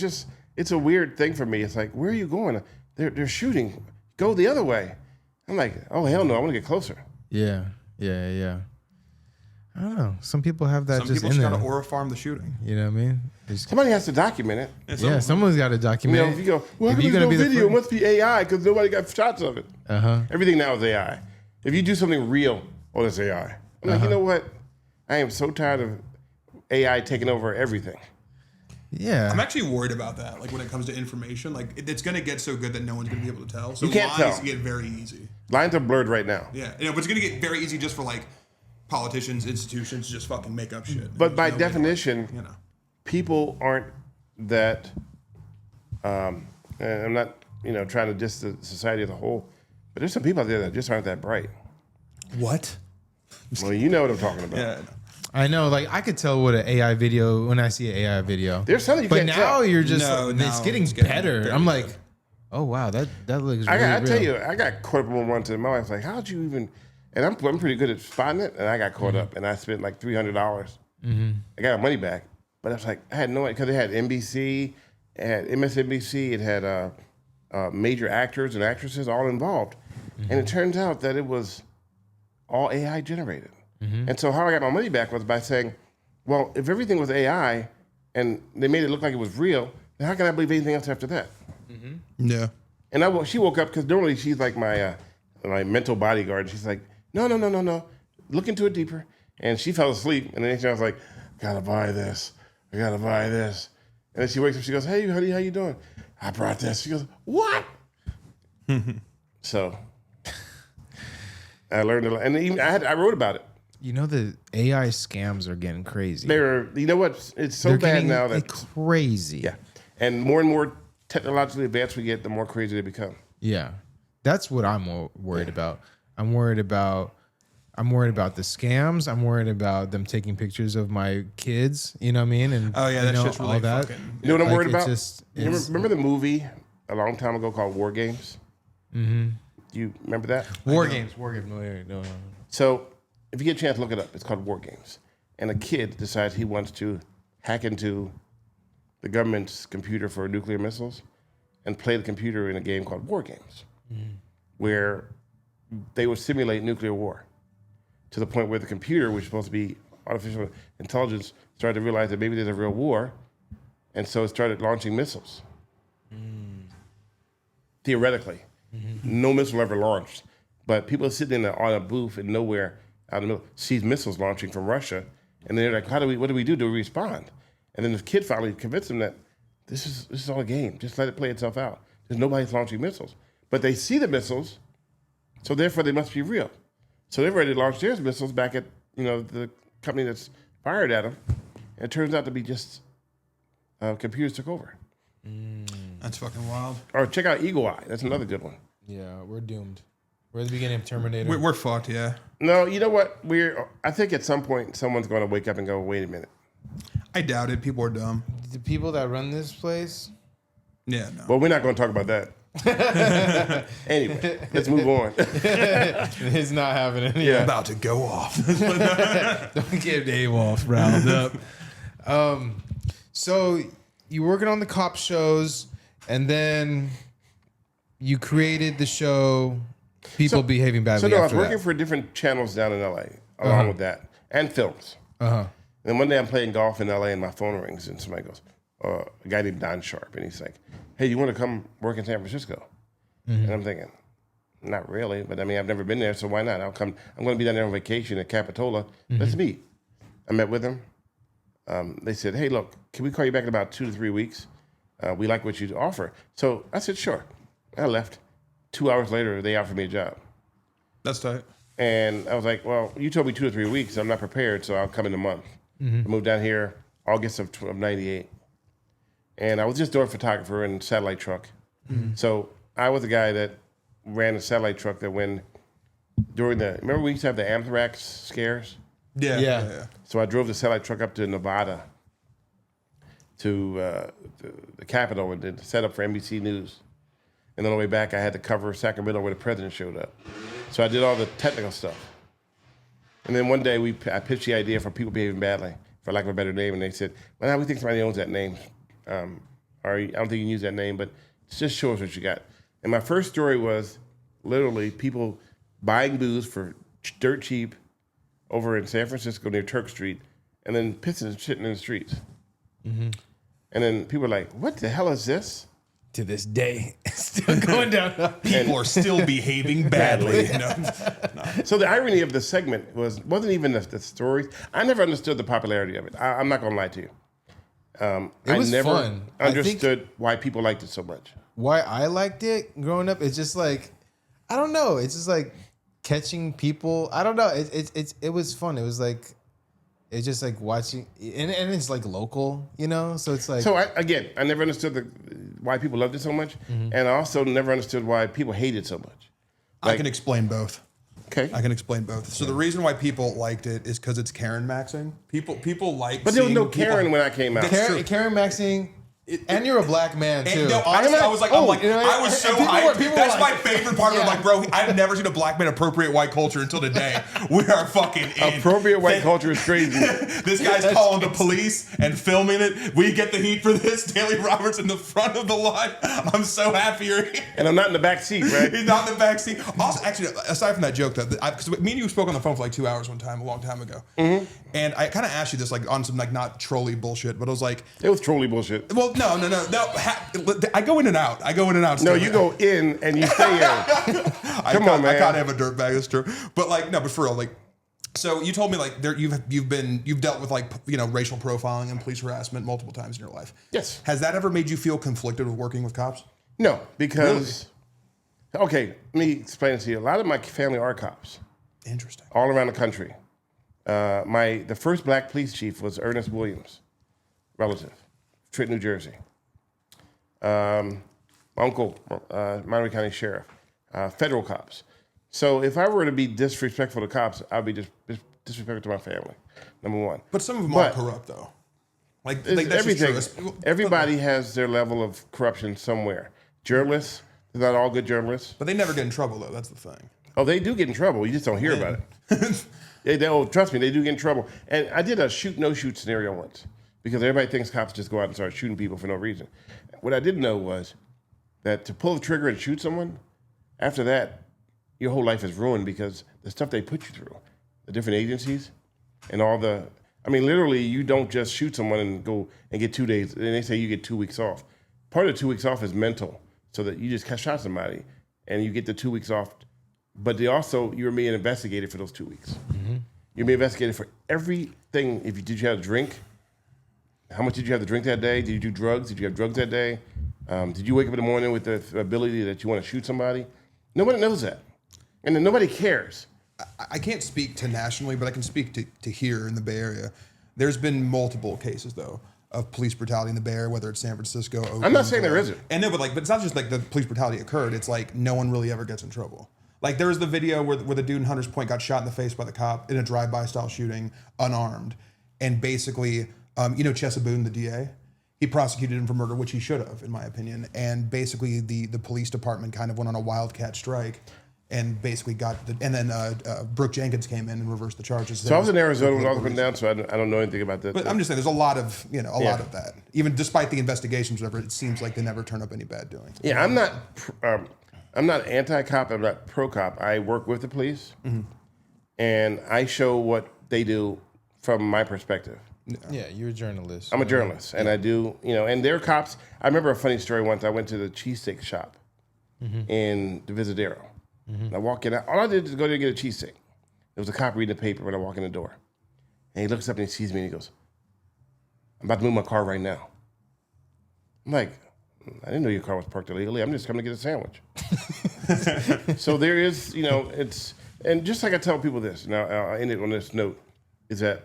it's a weird thing for me. It's like, where are you going? They're shooting. Go the other way. I'm like, oh hell no, I want to get closer. Yeah. I don't know. Some people have that. Some people just got to aura farm the shooting. You know what I mean? Somebody has to document it. Yeah, someone's got to document it. If you go, well, there's no video, it must be AI because nobody got shots of it. Everything now is AI. If you do something real, that's AI. I'm like, you know what? I am so tired of AI taking over everything. Yeah. I'm actually worried about that. Like when it comes to information, like it's going to get so good that no one's going to be able to tell. So you can't lies tell. get very easy. Lines are blurred right now. Yeah, but it's going to get very easy just for like politicians, institutions just fucking make up shit. But by definition, people aren't that. And I'm not, trying to diss the society as a whole, but there's some people out there that just aren't that bright. What? Well, you know what I'm talking about. Yeah. I know, like I could tell what an AI video when I see an AI video. There's something you but can't now tell. you're just No, it's getting better. I'm like, oh wow, that looks. Really I tell real. you, I got caught up on one to my wife's like, how'd you even? And I'm pretty good at spotting it, and I got caught up, and I spent like $300. I got my money back, but I was like, I had no idea because it had NBC, it had MSNBC, it had major actors and actresses all involved, and it turns out that it was all AI generated. And so how I got my money back was by saying, well, if everything was AI and they made it look like it was real, then how can I believe anything else after that? Yeah. And she woke up because normally she's like my mental bodyguard. She's like, no, look into it deeper. And she fell asleep. And then I was like, gotta buy this. I gotta buy this. And then she wakes up. She goes, hey, honey, how you doing? I brought this. She goes, what? So I learned a lot, and even I wrote about it. The AI scams are getting crazy. You know what? It's so They're bad getting now that crazy. Yeah, and more technologically advanced we get, the more crazy they become. Yeah, that's what I'm more worried about. I'm worried about the scams. I'm worried about them taking pictures of my kids. You know what I mean? And that shit's really all that. fucking. You know what I'm worried about? You remember the movie a long time ago called War Games? Do you remember that? War Games. No. So if you get a chance, look it up. It's called War Games. And a kid decides he wants to hack into the government's computer for nuclear missiles and play the computer in a game called War Games, where they would simulate nuclear war to the point where the computer, which is supposed to be artificial intelligence, started to realize that maybe there's a real war, and so it started launching missiles. Theoretically. No missile ever launched. But people are sitting on a booth in nowhere out in the middle, sees missiles launching from Russia, and they're like, what do we do? Do we respond? And then the kid finally convinced them that this is all a game. Just let it play itself out. There's nobody's launching missiles. But they see the missiles, so therefore they must be real. So they've already launched their missiles back at the company that's fired at them. And it turns out to be just computers took over. That's fucking wild. Or check out Eagle Eye. That's another good one. Yeah, we're doomed. We're at the beginning of Terminator. We're fucked, yeah. No, you know what? I think at some point someone's going to wake up and go, wait a minute. I doubt it. People are dumb. The people that run this place. Yeah, no. Well, we're not going to talk about that. Anyway, let's move on. It's not happening. Yeah. About to go off. Don't get Dave off riled up. So you're working on the cop shows, and then you created the show People Behaving Badly. So no, I was after working that. for different channels down in LA along with that, and films. And one day I'm playing golf in LA and my phone rings and somebody goes, a guy named Don Sharp, and he's like, hey, you want to come work in San Francisco? And I'm thinking, not really, but I mean, I've never been there, so why not? I'm going to be down there on vacation at Capitola. Let's meet. I met with them. They said, hey, look, can we call you back in about 2 to 3 weeks? We like what you offer. So I said, sure. I left. 2 hours later, they offered me a job. That's tight. And I was like, well, you told me 2 to 3 weeks. I'm not prepared, so I'll come in a month. I moved down here August of 98. And I was just door photographer and satellite truck. So I was the guy that ran a satellite truck that when remember we used to have the anthrax scares? Yeah. So I drove the satellite truck up to Nevada to the Capitol and did set up for NBC News. And on the way back, I had to cover Sacramento where the president showed up. So I did all the technical stuff. And then one day I pitched the idea for People Behaving Badly, for lack of a better name, and they said, well, we think somebody owns that name. Or I don't think you can use that name, but just show us what you got. And my first story was literally people buying booze for dirt cheap over in San Francisco near Turk Street, and then pissing and shitting in the streets. And then people were like, what the hell is this? To this day, still going down. People are still behaving badly. So the irony of the segment wasn't even the stories. I never understood the popularity of it. I'm not going to lie to you. It was I never fun. understood why people liked it so much. Why I liked it growing up, it's just like, I don't know. It's just like catching people. I don't know. It was fun. It was like it's just like watching, and it's like local, you know. So it's like. So I never understood why people loved it so much, and I also never understood why people hated so much. I can explain both. Okay, I can explain both. So the reason why people liked it is because it's Karen maxing. People like. But there was no Karen when I came out. Karen maxing. And you're a black man too. No, honestly, I was like, I was so hyped. That's my like, favorite part. Yeah. I'm like, bro, I've never seen a black man appropriate white culture until today. We are fucking in. Appropriate white culture is crazy. This guy's calling the police and filming it. We get the heat for this. Stanley Roberts in the front of the line. I'm so happy you're here. And I'm not in the back seat, right? He's not in the back seat. Also, actually, aside from that joke, though, because me and you spoke on the phone for like 2 hours one time, a long time ago. Mm-hmm. And I kind of asked you this like on some like not trolly bullshit, but I was like, it was trolly bullshit. Well, no. I go in and out. No, you go in and you stay in. Come on, man. I kind of have a dirtbag. That's true. But like, no, but for real, like, so you told me like you've dealt with like racial profiling and police harassment multiple times in your life. Yes. Has that ever made you feel conflicted with working with cops? No, because okay, let me explain it to you. A lot of my family are cops. Interesting. All around the country. The first black police chief was Ernest Williams, relative, Trenton, New Jersey. My uncle, Monterey County Sheriff, federal cops. So if I were to be disrespectful to cops, I'd be disrespectful to my family, number one. But some of them are corrupt, though. Like that's everything. Everybody has their level of corruption somewhere. Journalists, they're not all good journalists. But they never get in trouble, though. That's the thing. Oh, they do get in trouble. You just don't hear about it. Trust me, they do get in trouble. And I did a shoot-no-shoot scenario once because everybody thinks cops just go out and start shooting people for no reason. What I didn't know was that to pull the trigger and shoot someone, after that, your whole life is ruined because the stuff they put you through, the different agencies, and literally, you don't just shoot someone and go and get 2 days, and they say you get 2 weeks off. Part of the 2 weeks off is mental, so that you just shot somebody, and you get the 2 weeks off, but you're being investigated for those 2 weeks. Mm-hmm. You're being investigated for everything. Did you have a drink? How much did you have to drink that day? Did you do drugs? Did you have drugs that day? Did you wake up in the morning with the ability that you want to shoot somebody? Nobody knows that. And then nobody cares. I can't speak to nationally, but I can speak to here in the Bay Area. There's been multiple cases, though, of police brutality in the Bay Area, whether it's San Francisco, Oakland. I'm not saying there isn't. And no, but it's not just like the police brutality occurred. It's like no one really ever gets in trouble. Like there was the video where the dude in Hunters Point got shot in the face by the cop in a drive-by style shooting, unarmed. And basically... Chesa Boone, the DA, he prosecuted him for murder, which he should have, in my opinion. And basically, the police department kind of went on a wildcat strike, and basically and then Brooke Jenkins came in and reversed the charges. So I was in Arizona when all this went down, so I don't know anything about that. But I'm just saying, there's a lot of lot of that. Even despite the investigations, whatever, it seems like they never turn up any bad doing. Yeah, I'm not anti-cop. I'm not pro-cop. I work with the police, and I show what they do from my perspective. Yeah, you're a journalist. I'm a journalist, and I do, and they're cops. I remember a funny story once. I went to the cheesesteak shop in the Visadero. And I walk in. All I did was go there and get a cheesesteak. There was a cop reading the paper when I walk in the door. And he looks up and he sees me and he goes, I'm about to move my car right now. I'm like, I didn't know your car was parked illegally. I'm just coming to get a sandwich. So there is, and just like I tell people this, now I'll end it on this note, is that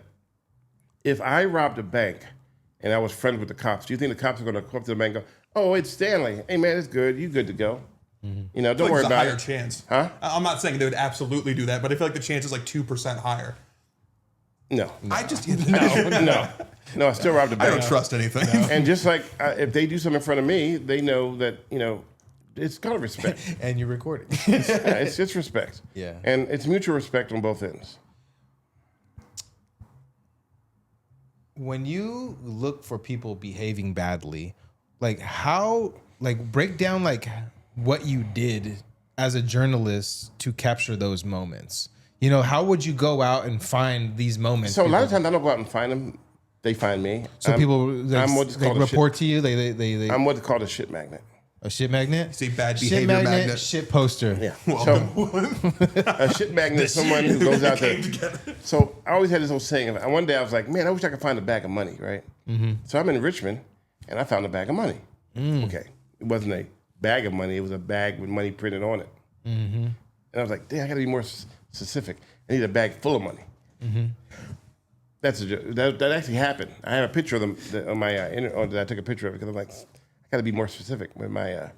if I robbed a bank and I was friends with the cops, do you think the cops are going to come up to the bank and go, oh, it's Stanley. Hey, man, it's good. You good to go. Mm-hmm. Don't worry about it. There's a higher chance. Huh? I'm not saying they would absolutely do that, but I feel like the chance is like 2% higher. No. I just... No, I still robbed a bank. I don't trust anything. No. And just like if they do something in front of me, they know that, it's called respect. And you're recording. It's respect. Yeah. And it's mutual respect on both ends. When you look for people behaving badly, break down what you did as a journalist to capture those moments. How would you go out and find these moments? So a lot of times I don't go out and find them; they find me. So people report to you. They I'm what's called a shit magnet. A shit magnet? See, bad shit behavior magnet. Shit poster. Yeah. A shit magnet is someone who goes out there. So I always had this old saying. One day I was like, man, I wish I could find a bag of money, right? Mm-hmm. So I'm in Richmond, and I found a bag of money. Okay. It wasn't a bag of money. It was a bag with money printed on it. Mm-hmm. And I was like, dang, I got to be more specific. I need a bag full of money. Mm-hmm. That's a joke. That actually happened. I have a picture of them on my that I took a picture of it because I'm like, I got to be more specific with my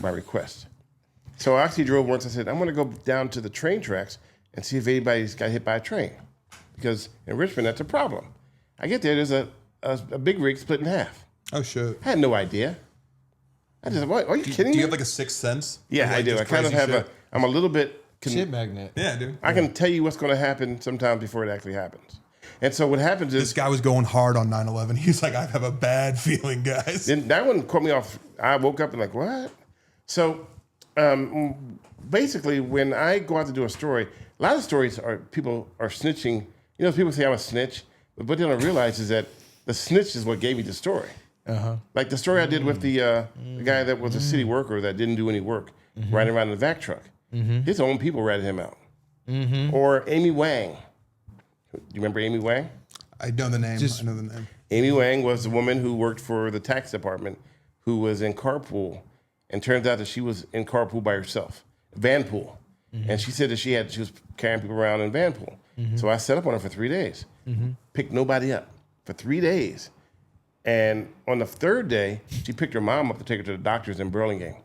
request. So I actually drove once. I said, I'm going to go down to the train tracks and see if anybody's got hit by a train, because in Richmond that's a problem. I get there, there's a big rig split in half. Oh shit! I had no idea. I just, what, are you kidding me? Do you have like a sixth sense? Yeah, like I do. I kind of have I'm a little bit shit magnet. Yeah, dude. I can tell you what's going to happen sometimes before it actually happens. And so what happens is... This guy was going hard on 9/11. He's like, I have a bad feeling, guys. Then that one caught me off. I woke up and like, what? So basically, when I go out to do a story, a lot of stories are people are snitching. You know, people say I'm a snitch, but what they don't realize is that the snitch is what gave me the story. Uh-huh. Like the story I did with the guy that was a city worker that didn't do any work, riding around in the vac truck. His own people ratted him out. Or Amy Wang. Do you remember Amy Wang? I know the name. I know the name. Amy Wang was the woman who worked for the tax department who was in carpool, and turns out that she was in carpool by herself, vanpool. And she said that she was carrying people around in vanpool. So I set up on her for 3 days, picked nobody up for 3 days. And on the third day, she picked her mom up to take her to the doctors in Burlingame.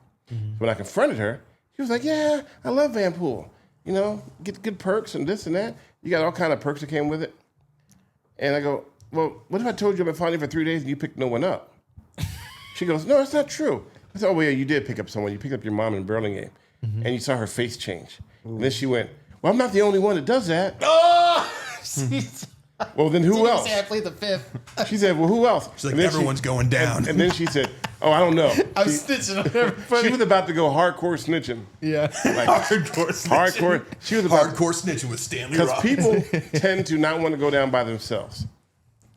When I confronted her, she was like, yeah, I love vanpool. You know, get good perks and this and that. You got all kind of perks that came with it. And I go, well, what if I told you I've been following you for 3 days and you picked no one up? She goes, no, that's not true. I said, oh, well, yeah, you did pick up someone. You picked up your mom in Burlingame. And you saw her face change. And then she went, well, I'm not the only one that does that. Oh! Well, then who else? Say I played the fifth. She said, well, who else? She's like, everyone's going down. And then she said, oh, I don't know. I'm snitching on everybody. She was about to go hardcore snitching. Yeah. Like, Hardcore snitching. hardcore. She was about Hardcore snitching with Stanley because Roberts. people tend to not want to go down by themselves.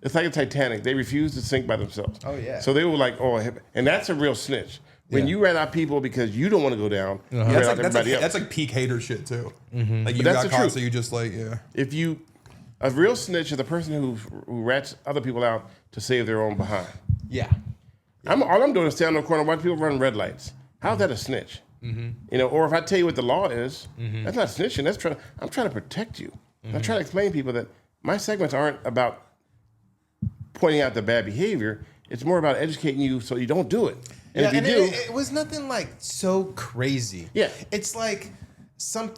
It's like a Titanic. They refuse to sink by themselves. Oh, yeah. So they were like, oh, and that's a real snitch. When you rat out people because you don't want to go down, you rat out everybody else. That's like peak hater shit too. Like you But that's got the caught, truth. so you just like, yeah. If you, a real snitch is a person who rats other people out to save their own behind. Yeah. All I'm doing is stand on the corner, watch people run red lights. How's that a snitch? You know, or if I tell you what the law is, that's not snitching. I'm trying to protect you. I'm trying to explain to people that my segments aren't about pointing out the bad behavior. It's more about educating you so you don't do it. And if you do, it was nothing like so crazy. Yeah. It's like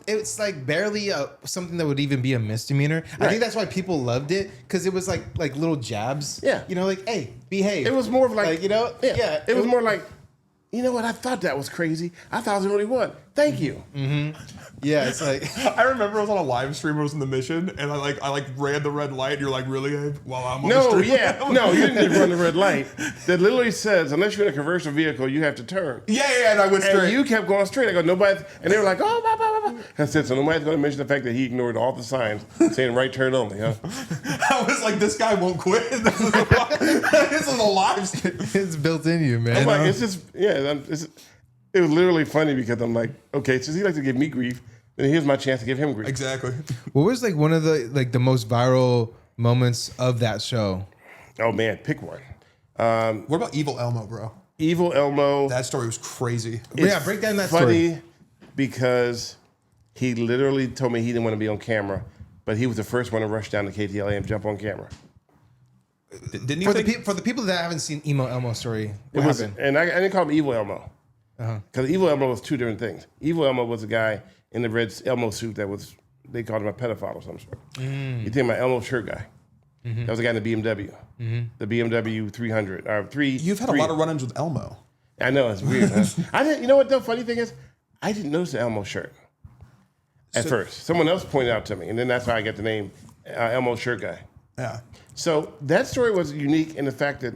it's like barely something that would even be a misdemeanor. I think that's why people loved it, because it was like little jabs. Yeah. You know, like, hey, behave. it was more of like you know, yeah. It was more like, you know what? I thought that was crazy. I thought I was the only one. Thank you. Yeah, it's like I remember I was on a live stream. I was in the mission, and I ran the red light. And you're like, really, Abe? While I'm on the No, stream? yeah. No, you didn't run the red light. That literally says, unless you're in a commercial vehicle, you have to turn. Yeah, and I went straight. And you kept going straight. I go, nobody. And they were like, oh, blah, blah, blah, blah. I said, so nobody's going to mention the fact that he ignored all the signs saying right turn only, huh? I was like, this guy won't quit. This is a live stream. it's built in you, man. I'm like, it's just, yeah. It was literally funny because I'm like, okay, since he likes to give me grief, then here's my chance to give him grief. Exactly. What was like one of the most viral moments of that show? Oh man, pick one. What about Evil Elmo, bro? Evil Elmo. That story was crazy. Yeah, break down that funny story. Because he literally told me he didn't want to be on camera, but he was the first one to rush down to KTLA and jump on camera. Didn't you For the people that haven't seen Emo Elmo story, what It was, happened? and I didn't call him Evil Elmo. Because Evil Elmo was two different things. Evil Elmo was a guy in the red Elmo suit that was, they called him a pedophile of some sort. You think about Elmo shirt guy. That was a guy in the BMW. The BMW 300. You've had a lot of run-ins with Elmo. I know, it's weird, huh? I didn't, you know what the funny thing is? I didn't notice the Elmo shirt at first. Someone else pointed out to me, and then that's how I got the name Elmo shirt guy. Yeah. So that story was unique in the fact that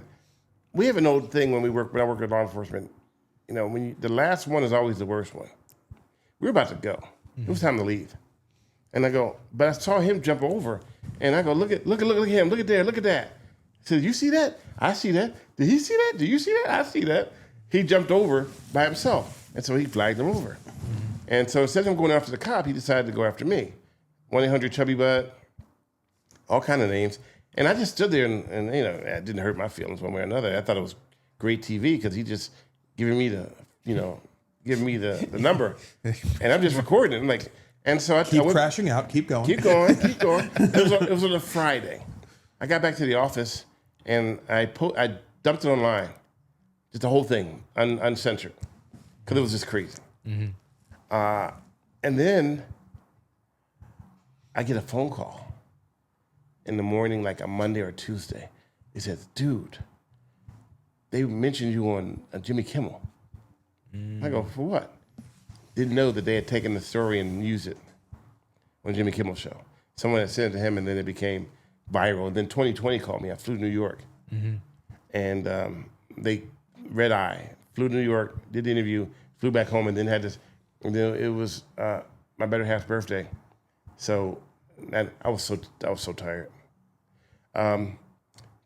we have an old thing when I work with law enforcement. You know, the last one is always the worst one. We were about to go. It was time to leave. And I go, but I saw him jump over, and I go, look at him, look at there, look at that. He said, you see that? I see that. Did he see that? Do you see that? I see that. He jumped over by himself, and so he flagged him over. And so instead of him going after the cop, he decided to go after me. 1-800 Chubby Bud, all kind of names. And I just stood there, and you know, it didn't hurt my feelings one way or another. I thought it was great TV because he just giving me giving me the number, and I'm just recording it. I'm like, and so I went, crashing out. Keep going. Keep going. It was on a Friday. I got back to the office and I dumped it online, just the whole thing, uncensored, because it was just crazy. Mm-hmm. And then I get a phone call in the morning, like a Monday or Tuesday. He says, "Dude, they mentioned you on Jimmy Kimmel." I go, "For what?" Didn't know that they had taken the story and used it on Jimmy Kimmel show. Someone had sent it to him, and then it became viral. And then 2020 called me. I flew to New York, and they red eye flew to New York, did the interview, flew back home, and then had this. And then it was my better half's birthday, so I was so tired.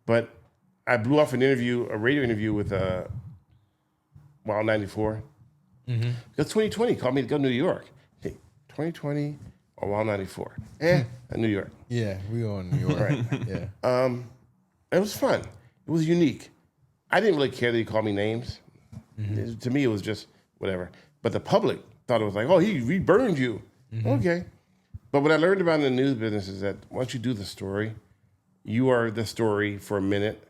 But I blew off a radio interview with Wild 94. Because 2020 called me to go to New York. Hey, 2020 or Wild 94? New York. Yeah, we go in New York. Right. Yeah. It was fun. It was unique. I didn't really care that he called me names. To me, it was just whatever. But the public thought it was like, oh, he burned you. Okay. But what I learned about in the news business is that once you do the story, you are the story for a minute,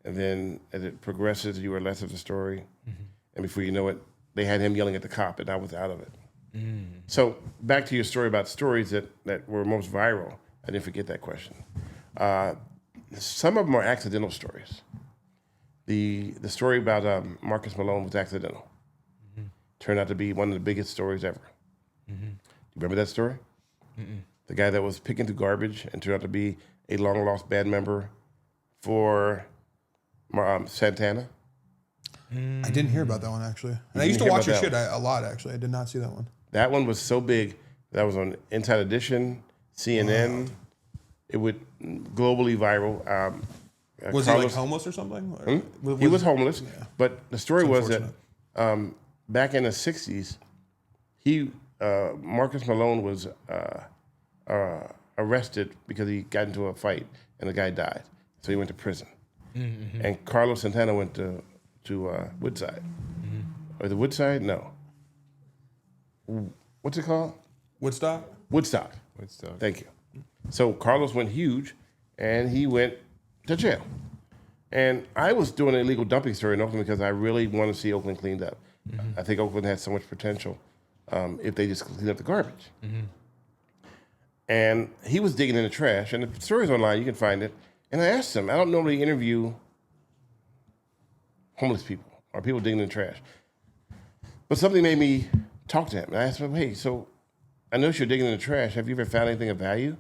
and then as it progresses, you are less of the story. And before you know it, they had him yelling at the cop, and I was out of it. So back to your story about stories that were most viral. I didn't forget that question. Some of them are accidental stories. The story about Marcus Malone was accidental. Turned out to be one of the biggest stories ever. Do you remember that story? The guy that was picking through garbage and turned out to be a long-lost band member for Santana. I didn't hear about that one, actually. And I used to watch your shit a lot, actually. I did not see that one. That one was so big that was on Inside Edition, CNN. Wow. It went globally viral. Was he like homeless or something? Or he was homeless, but the story was that back in the 60s, Marcus Malone was arrested because he got into a fight and the guy died. So he went to prison. And Carlos Santana went to Woodside. Or the Woodside? No. What's it called? Woodstock. Thank you. So Carlos went huge, and he went to jail. And I was doing an illegal dumping story in Oakland because I really want to see Oakland cleaned up. I think Oakland has so much potential if they just clean up the garbage. And he was digging in the trash, and the story's online, you can find it. And I asked him, I don't normally interview homeless people or people digging in the trash. But something made me talk to him. And I asked him, hey, so I noticed you're digging in the trash. Have you ever found anything of value?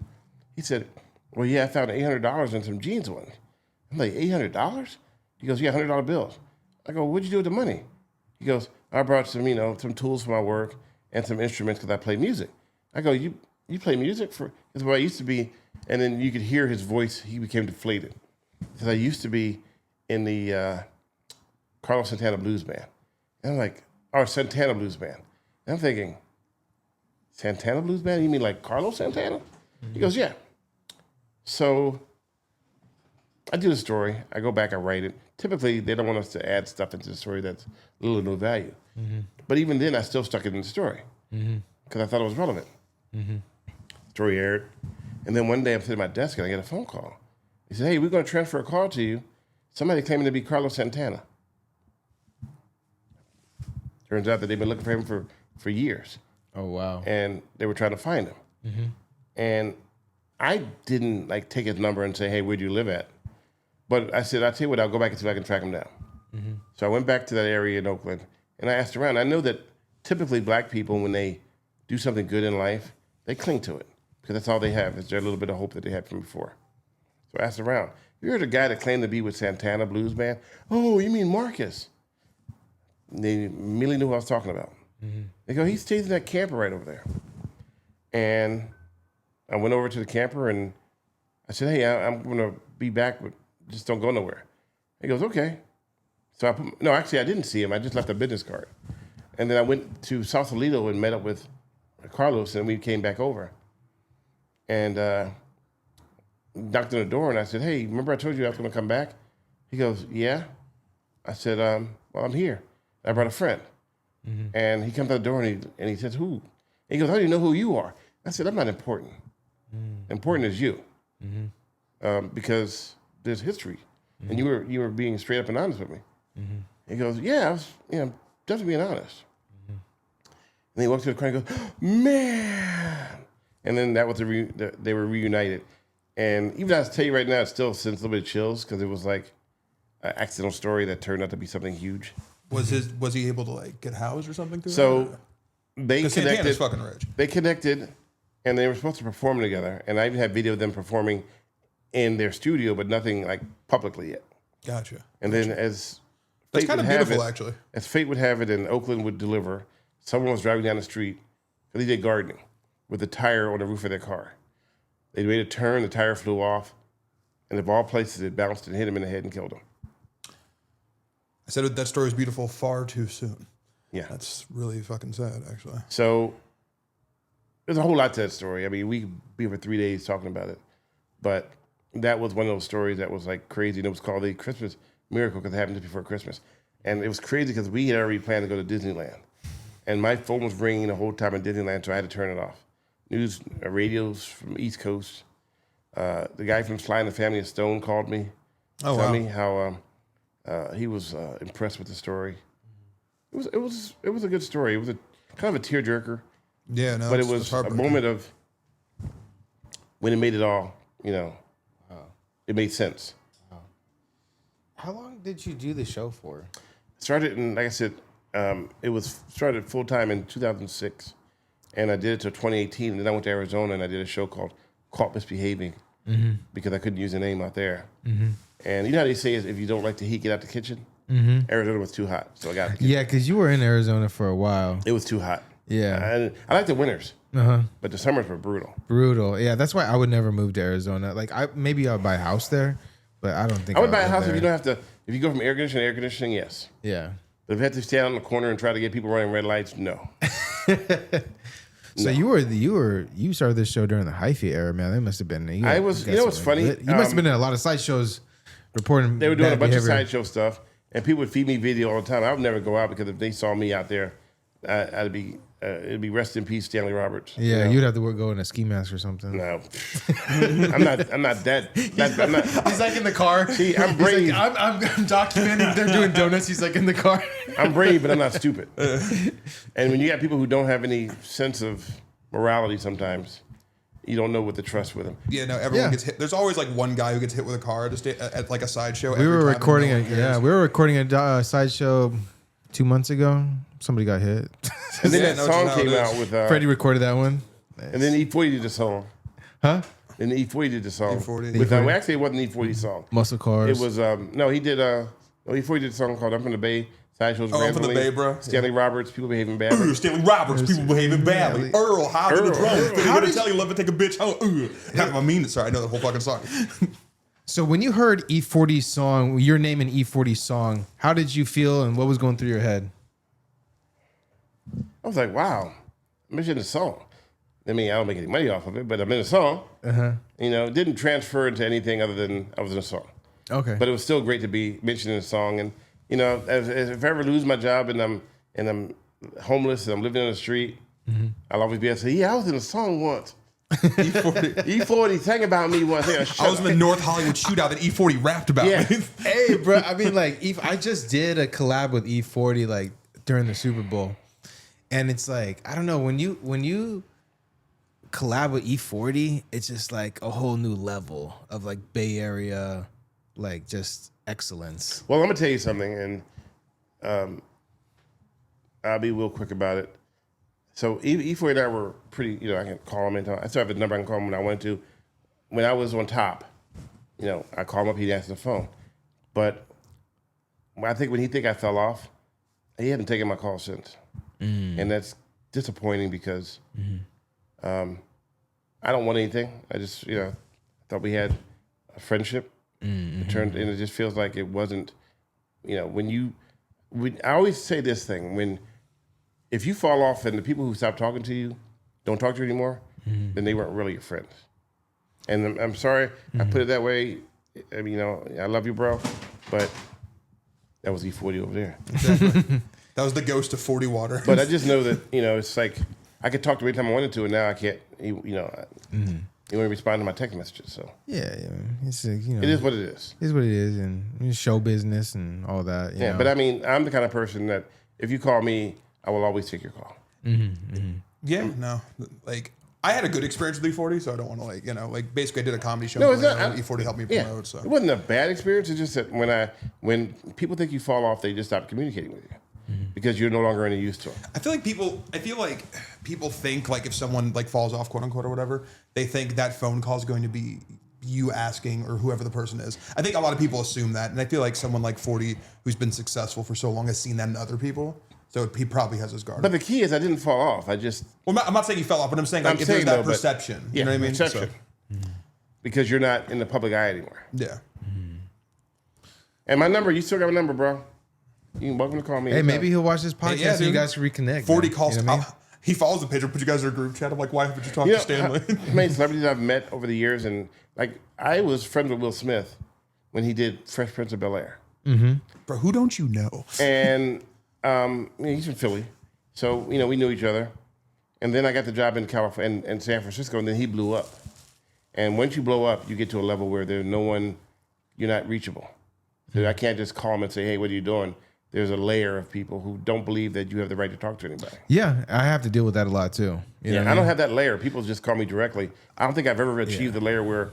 He said, well, yeah, I found $800 in some jeans once. I'm like, $800? He goes, yeah, $100 bills. I go, what'd you do with the money? He goes, I brought some tools for my work and some instruments because I play music. I go, you play music? That's what I used to be. And then you could hear his voice. He became deflated. Because I used to be in the Carlos Santana Blues Band. And I'm like, Santana Blues Band. And I'm thinking, Santana Blues Band? You mean like Carlos Santana? He goes, yeah. So I do the story. I go back, I write it. Typically, they don't want us to add stuff into the story that's little or no value. But even then, I still stuck it in the story because I thought it was relevant. Story aired. And then one day, I'm sitting at my desk, and I get a phone call. He said, hey, we're going to transfer a call to you. Somebody claiming to be Carlos Santana. Turns out that they've been looking for him for years. Oh, wow. And they were trying to find him. And I didn't take his number and say, hey, where do you live at? But I said, I'll tell you what, I'll go back and see if I can track him down. So I went back to that area in Oakland, and I asked around. I know that typically black people, when they do something good in life, they cling to it because that's all they have is their little bit of hope that they had from before. So I asked around. You heard a guy that claimed to be with Santana Blues Band? Oh, you mean Marcus? And they immediately knew who I was talking about. They go, he stays in that camper right over there. And I went over to the camper and I said, hey, I'm going to be back, but just don't go nowhere. He goes, okay. So I didn't see him. I just left a business card. And then I went to Sausalito and met up with Carlos, and we came back over. And knocked on the door, and I said, hey, remember I told you I was going to come back? He goes, yeah. I said, well, I'm here. I brought a friend. And he comes out the door and he says, "Who?" And he goes, "I don't even know who you are." I said, "I'm not important. Important is you, because there's history, and you were being straight up and honest with me." He goes, "Yeah, I was, just being honest." And he walked to the car and goes, "Man!" And then that was they were reunited. And even I tell you right now, it still sends a little bit of chills because it was like an accidental story that turned out to be something huge. Was he able to like get housed or something? So they connected. Fucking rich. They connected, and they were supposed to perform together. And I even have video of them performing in their studio, but nothing like publicly yet. Gotcha. And then as that's kind of beautiful, actually. As fate would have it, and Oakland would deliver, someone was driving down the street because he did gardening with a tire on the roof of their car. They made a turn, the tire flew off, and of all places, it bounced and hit him in the head and killed him. I said that story is beautiful far too soon. Yeah. That's really fucking sad, actually. So there's a whole lot to that story. I mean, we could be for 3 days talking about it. But that was one of those stories that was like crazy. And it was called the Christmas Miracle because it happened just before Christmas. And it was crazy because we had already planned to go to Disneyland. And my phone was ringing the whole time in Disneyland, so I had to turn it off. News, radios from East Coast. The guy from Sly and the Family of Stone called me. Tell me how he was impressed with the story. It was a good story. It was a kind of a tearjerker. Yeah, no, but it was a moment of when it made it all. It made sense. Wow. How long did you do the show for? Started in, like I said, it was started full time in 2006. And I did it till 2018, and then I went to Arizona and I did a show called Caught Misbehaving because I couldn't use a name out there. And you know how they say is if you don't like the heat, get out the kitchen? Arizona was too hot, so I got out the kitchen. Yeah, because you were in Arizona for a while. It was too hot. Yeah. I like the winters, but the summers were brutal. Brutal. Yeah, that's why I would never move to Arizona. Like, maybe I would buy a house there, but I don't think I would buy a house there. if you don't have to. If you go from air conditioning, yes. Yeah. But if you have to stand on the corner and try to get people running red lights, no. So you started this show during the hyphy era, man. They must have been. I was. You know what's funny? You must have been in a lot of sideshows reporting. They were doing a bunch behavior. of sideshow stuff, and people would feed me video all the time. I would never go out because if they saw me out there, it'd be rest in peace, Stanley Roberts. Yeah, you'd have to go in a ski mask or something. No, I'm not that. I'm not. He's like in the car. See, I'm brave. Like, I'm documenting. They're doing donuts. He's like in the car. I'm brave, but I'm not stupid. And when you got people who don't have any sense of morality, sometimes you don't know what to trust with them. Yeah, no, everyone gets hit. There's always like one guy who gets hit with a car at like a sideshow. We were recording a sideshow 2 months ago. Somebody got hit. And then that song came out with Freddie recorded that one. And then E40 did the song. Huh? And then E40 did the song. E40. With, actually, it wasn't an E40 song. Muscle Cars. It was he did E40 did a song called "I'm from the Bay." Sideshow's I'm from the Bay, bro. Stanley Roberts, People Behaving Badly. Stanley Roberts, People Behaving Badly. Earl, how to the drums. How did tell you love to take a bitch home? I mean, sorry, I know the whole fucking song. So when you heard E40's song, your name in E40's song, how did you feel and what was going through your head? I was like, wow, I'm in a song. I mean, I don't make any money off of it, but I'm in a song. It didn't transfer into anything other than I was in a song. Okay. But it was still great to be mentioned in a song. And, if I ever lose my job and I'm homeless and I'm living on the street, I'll always be able to say, yeah, I was in a song once. E40 sang about me once. I was in the North Hollywood shootout that E40 rapped about me. Hey, bro, I mean, like, I just did a collab with E40, like, during the Super Bowl. And it's like, I don't know, when you collab with E40, it's just like a whole new level of like Bay Area, like just excellence. Well, I'm gonna tell you something, and I'll be real quick about it. So E40 and I were pretty, I can call him I still have the number I can call him when I wanted to. When I was on top, I called him up, he'd answer the phone. But I think when he think I fell off, he hadn't taken my call since. And that's disappointing because I don't want anything. I just, thought we had a friendship. It turned, and it just feels like it wasn't, I always say this thing, if you fall off and the people who stop talking to you don't talk to you anymore, then they weren't really your friends. And I'm sorry I put it that way. I mean, I love you, bro, but that was E40 over there. Exactly. That was the ghost of 40 water. But I just know that, it's like I could talk to him anytime I wanted to, and now I can't, he won't respond to my text messages. So yeah. It's like, it is what it is. It is what it is, and it's show business and all that. You know? But I mean, I'm the kind of person that if you call me, I will always take your call. Yeah, no. Like, I had a good experience with E40, so I don't want to basically I did a comedy show. No, it's not. E40 helped me promote. So it wasn't a bad experience. It's just that when people think you fall off, they just stop communicating with you because you're no longer any use to them. I feel like people think like if someone like falls off, quote unquote, or whatever, they think that phone call is going to be you asking or whoever the person is. I think a lot of people assume that, and I feel like someone like 40 who's been successful for so long has seen that in other people. So he probably has his guard. But the key is I didn't fall off. I just... Well, I'm not saying you fell off, but I'm saying if there's that perception. You know what I mean? Perception. So. Because you're not in the public eye anymore. Yeah. And my number, you still got my number, bro. You're welcome to call me. Hey, maybe he'll watch this podcast so you guys can reconnect. 40 man. calls. You know what I mean? He follows the page. Put you guys in a group chat. I'm like, why haven't you talked to Stanley? How many celebrities I've met over the years, and like I was friends with Will Smith when he did Fresh Prince of Bel-Air. Bro, who don't you know? And he's from Philly. So, we knew each other. And then I got the job in California and San Francisco, and then he blew up. And once you blow up, you get to a level where there's no one, you're not reachable. So I can't just call him and say, hey, what are you doing? There's a layer of people who don't believe that you have the right to talk to anybody. Yeah, I have to deal with that a lot too. You know what I don't have that layer. People just call me directly. I don't think I've ever achieved the layer where,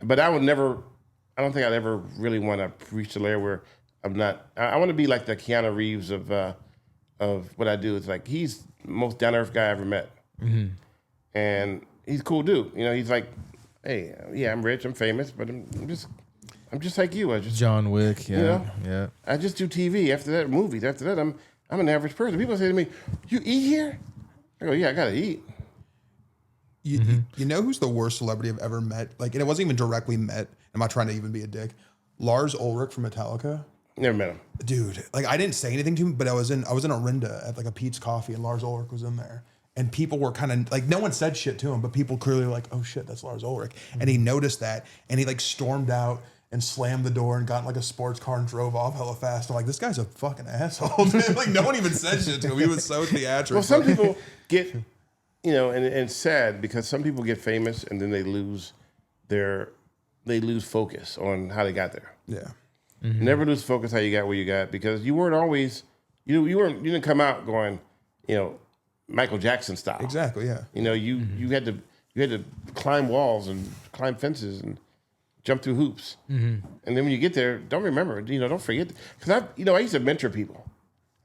but I don't think I'd ever really want to reach the layer where I'm not, I want to be like the Keanu Reeves of what I do. It's like, he's the most down-to-earth guy I ever met. And he's a cool dude. He's like, hey, yeah, I'm rich, I'm famous, but I'm just like you. John Wick, yeah. I just do TV. After that, movies. After that, I'm an average person. People say to me, you eat here? I go, yeah, I gotta eat. You know who's the worst celebrity I've ever met? Like, and it wasn't even directly met. I'm not trying to even be a dick. Lars Ulrich from Metallica. Never met him. Dude, like I didn't say anything to him, but I was in Orinda at like a Pete's Coffee, and Lars Ulrich was in there. And people were kind of like, no one said shit to him, but people clearly were like, oh shit, that's Lars Ulrich. And he noticed that, and he like stormed out and slammed the door and got in like a sports car and drove off hella fast. I'm like, this guy's a fucking asshole. Like no one even said shit to him. He was so theatrical. Well, some people get, and it's sad because some people get famous and then they lose focus on how they got there. Yeah. Never lose focus how you got where you got, because you weren't always, you didn't come out going, Michael Jackson style. Exactly. Yeah. You had to climb walls and climb fences and jump through hoops. And then when you get there, don't forget. Because I used to mentor people.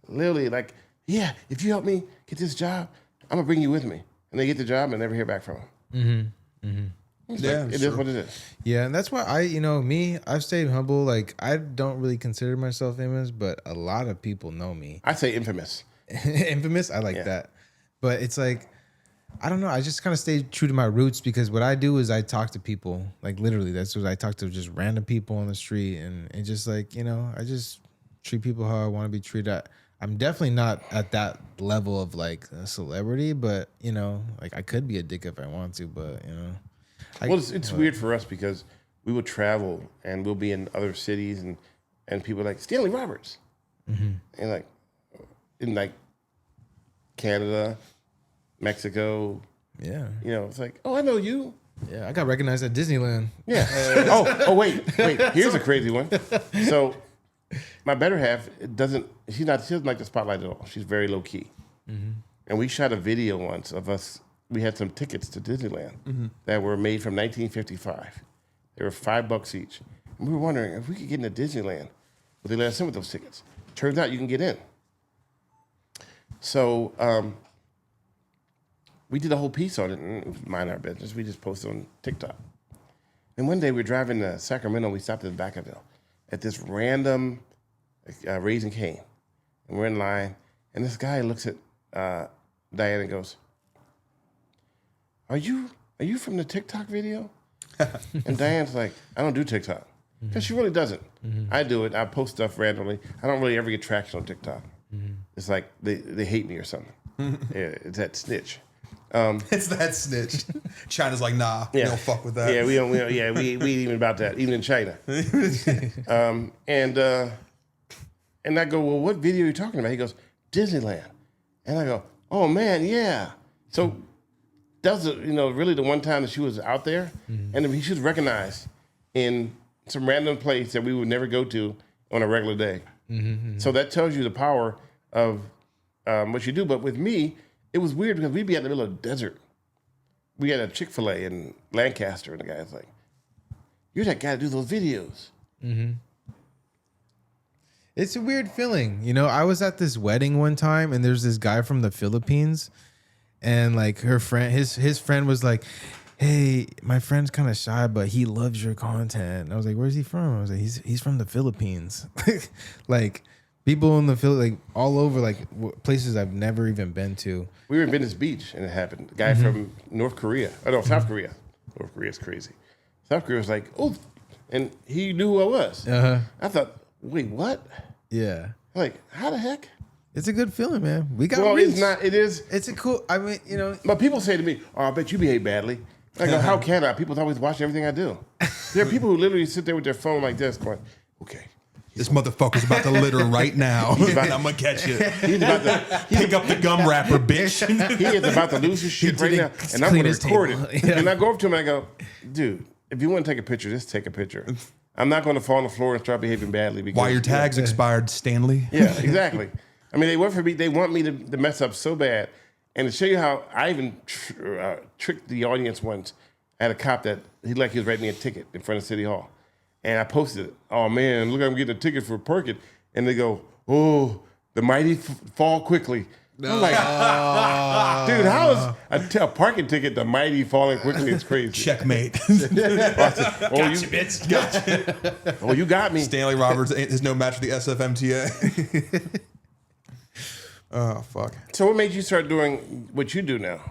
Literally like, yeah, if you help me get this job, I'm going to bring you with me. And they get the job and never hear back from them. It is what it is. Yeah, and that's why I've stayed humble. Like, I don't really consider myself famous, but a lot of people know me. I say infamous. Infamous? I like that. But it's like, I don't know. I just kind of stay true to my roots, because what I do is I talk to people. Like, literally, that's what I talk to, just random people on the street. And it's just like, I just treat people how I want to be treated. I'm definitely not at that level of like a celebrity, but, like I could be a dick if I want to, but, it's weird for us because we would travel and we'll be in other cities and people are like, Stanley Roberts. And like, in like Canada, Mexico. Yeah. It's like, oh, I know you. Yeah, I got recognized at Disneyland. Yeah. Wait. Here's a crazy one. So my better half she doesn't like the spotlight at all. She's very low key. And we shot a video once of us. We had some tickets to Disneyland that were made from 1955. They were $5 each. And we were wondering if we could get into Disneyland, would they let us in with those tickets? Turns out you can get in. So we did a whole piece on it, and it was mind our business. We just posted on TikTok. And one day we were driving to Sacramento. We stopped at Vacaville at this random Raising Cane. And we're in line, and this guy looks at Diane and goes, Are you from the TikTok video? And Diane's like, I don't do TikTok. Because she really doesn't. I do it. I post stuff randomly. I don't really ever get traction on TikTok. It's like they hate me or something. It's that snitch. It's that snitch. China's like, nah, we don't fuck with that. Yeah, we ain't even about that, even in China. And I go, well, what video are you talking about? He goes, Disneyland. And I go, oh man, yeah. So that was, really the one time that she was out there. And then she was recognized in some random place that we would never go to on a regular day. So that tells you the power of what you do. But with me, it was weird because we'd be out in the middle of the desert. We had a Chick-fil-A in Lancaster, and the guy's like, you're that guy to do those videos. It's a weird feeling. I was at this wedding one time, and there's this guy from the Philippines, and like her friend, his friend was like, hey, my friend's kind of shy, but he loves your content. And I was like, where's he from? I was like, he's from the Philippines. Like people in the like all over, like places I've never even been to. We were in Venice Beach, and it happened. The guy from North Korea. Oh, no, South Korea. North Korea's crazy. South Korea was like, oh, and he knew who I was. I thought, wait, what? Yeah. Like, how the heck? It's a good feeling, man. We got Well, reach. it's not. It is. It's a cool. I mean, But people say to me, "Oh, I bet you behave badly." I go, "How can I?" People always watch everything I do. There are people who literally sit there with their phone like this, going, "Okay, This motherfucker's about to litter right now. And I'm gonna catch you. he's about to Pick up the gum wrapper, bitch. he is about to lose his shit right now," and I'm clean going his to record table. it. Yeah. And I go up to him and I go, "Dude, if you want to take a picture, just take a picture. I'm not going to fall on the floor and start behaving badly because Why your tag's expired, Stanley? Yeah, exactly. I mean, they want for me. They want me to mess up so bad. And to show you how I even tricked the audience once, I had a cop that he was writing me a ticket in front of City Hall, and I posted it. Oh man, look, I'm getting a ticket for parking, and they go, "Oh, the mighty fall quickly." I'm like, dude, how is a parking ticket the mighty falling quickly? It's crazy. Checkmate. Gotcha. Oh, you got me. Stanley Roberts is no match for the SFMTA. Oh, fuck. So what made you start doing what you do now?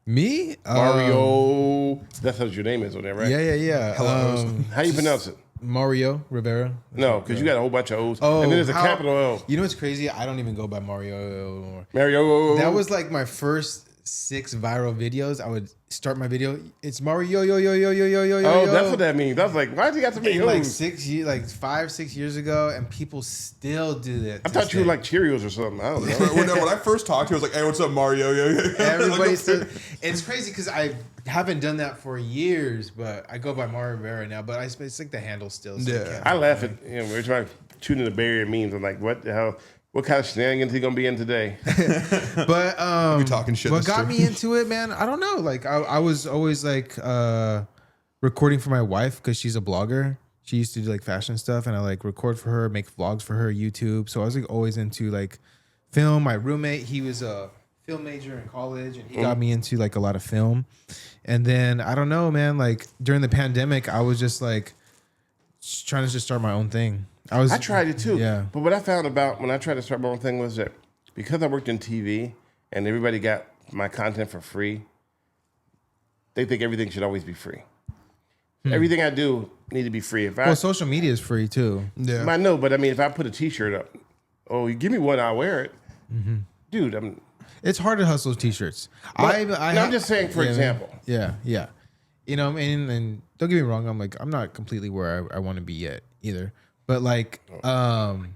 Me? Mario. That's what your name is on there, right? Yeah. How you pronounce it? Mario Rivera. No, because you got a whole bunch of O's. Oh, and then there's a capital O. You know what's crazy? I don't even go by Mario anymore. Mario. That was like my first 6 viral videos. I would start my video. It's Mario, yo. Oh, that's what that means. I was like, why did you got so many In like O's? 5-6 years ago, and people still do that. I thought you were like Cheerios or something. I don't know. When I first talked to you, I was like, hey, what's up, Mario? Everybody still. It's crazy because I haven't done that for years, but I go by Mario Rivera now. But it's like the handle still. So Yeah. I laugh at, we're trying to tune in the Bay Area memes. I'm like, what the hell? What kind of shenanigans he gonna be in today? But We talking shit. what got me into it, man? I don't know. Like I was always like recording for my wife because she's a blogger. She used to do like fashion stuff, and I like record for her, make vlogs for her, YouTube. So I was like always into like film. My roommate, he was a film major in college, and he got me into like a lot of film. And then I don't know, man. Like during the pandemic, I was just like trying to just start my own thing. I tried it too. Yeah. But what I found about when I tried to start my own thing was that because I worked in TV and everybody got my content for free, they think everything should always be free. Everything I do need to be free. Well, social media is free too. Yeah. I know, but I mean, if I put a T-shirt up, oh, you give me one, I'll wear it. Dude, It's hard to hustle t-shirts. I'm just saying, for example. Yeah. You know, and don't get me wrong, I'm not completely where I want to be yet either. But like, I'm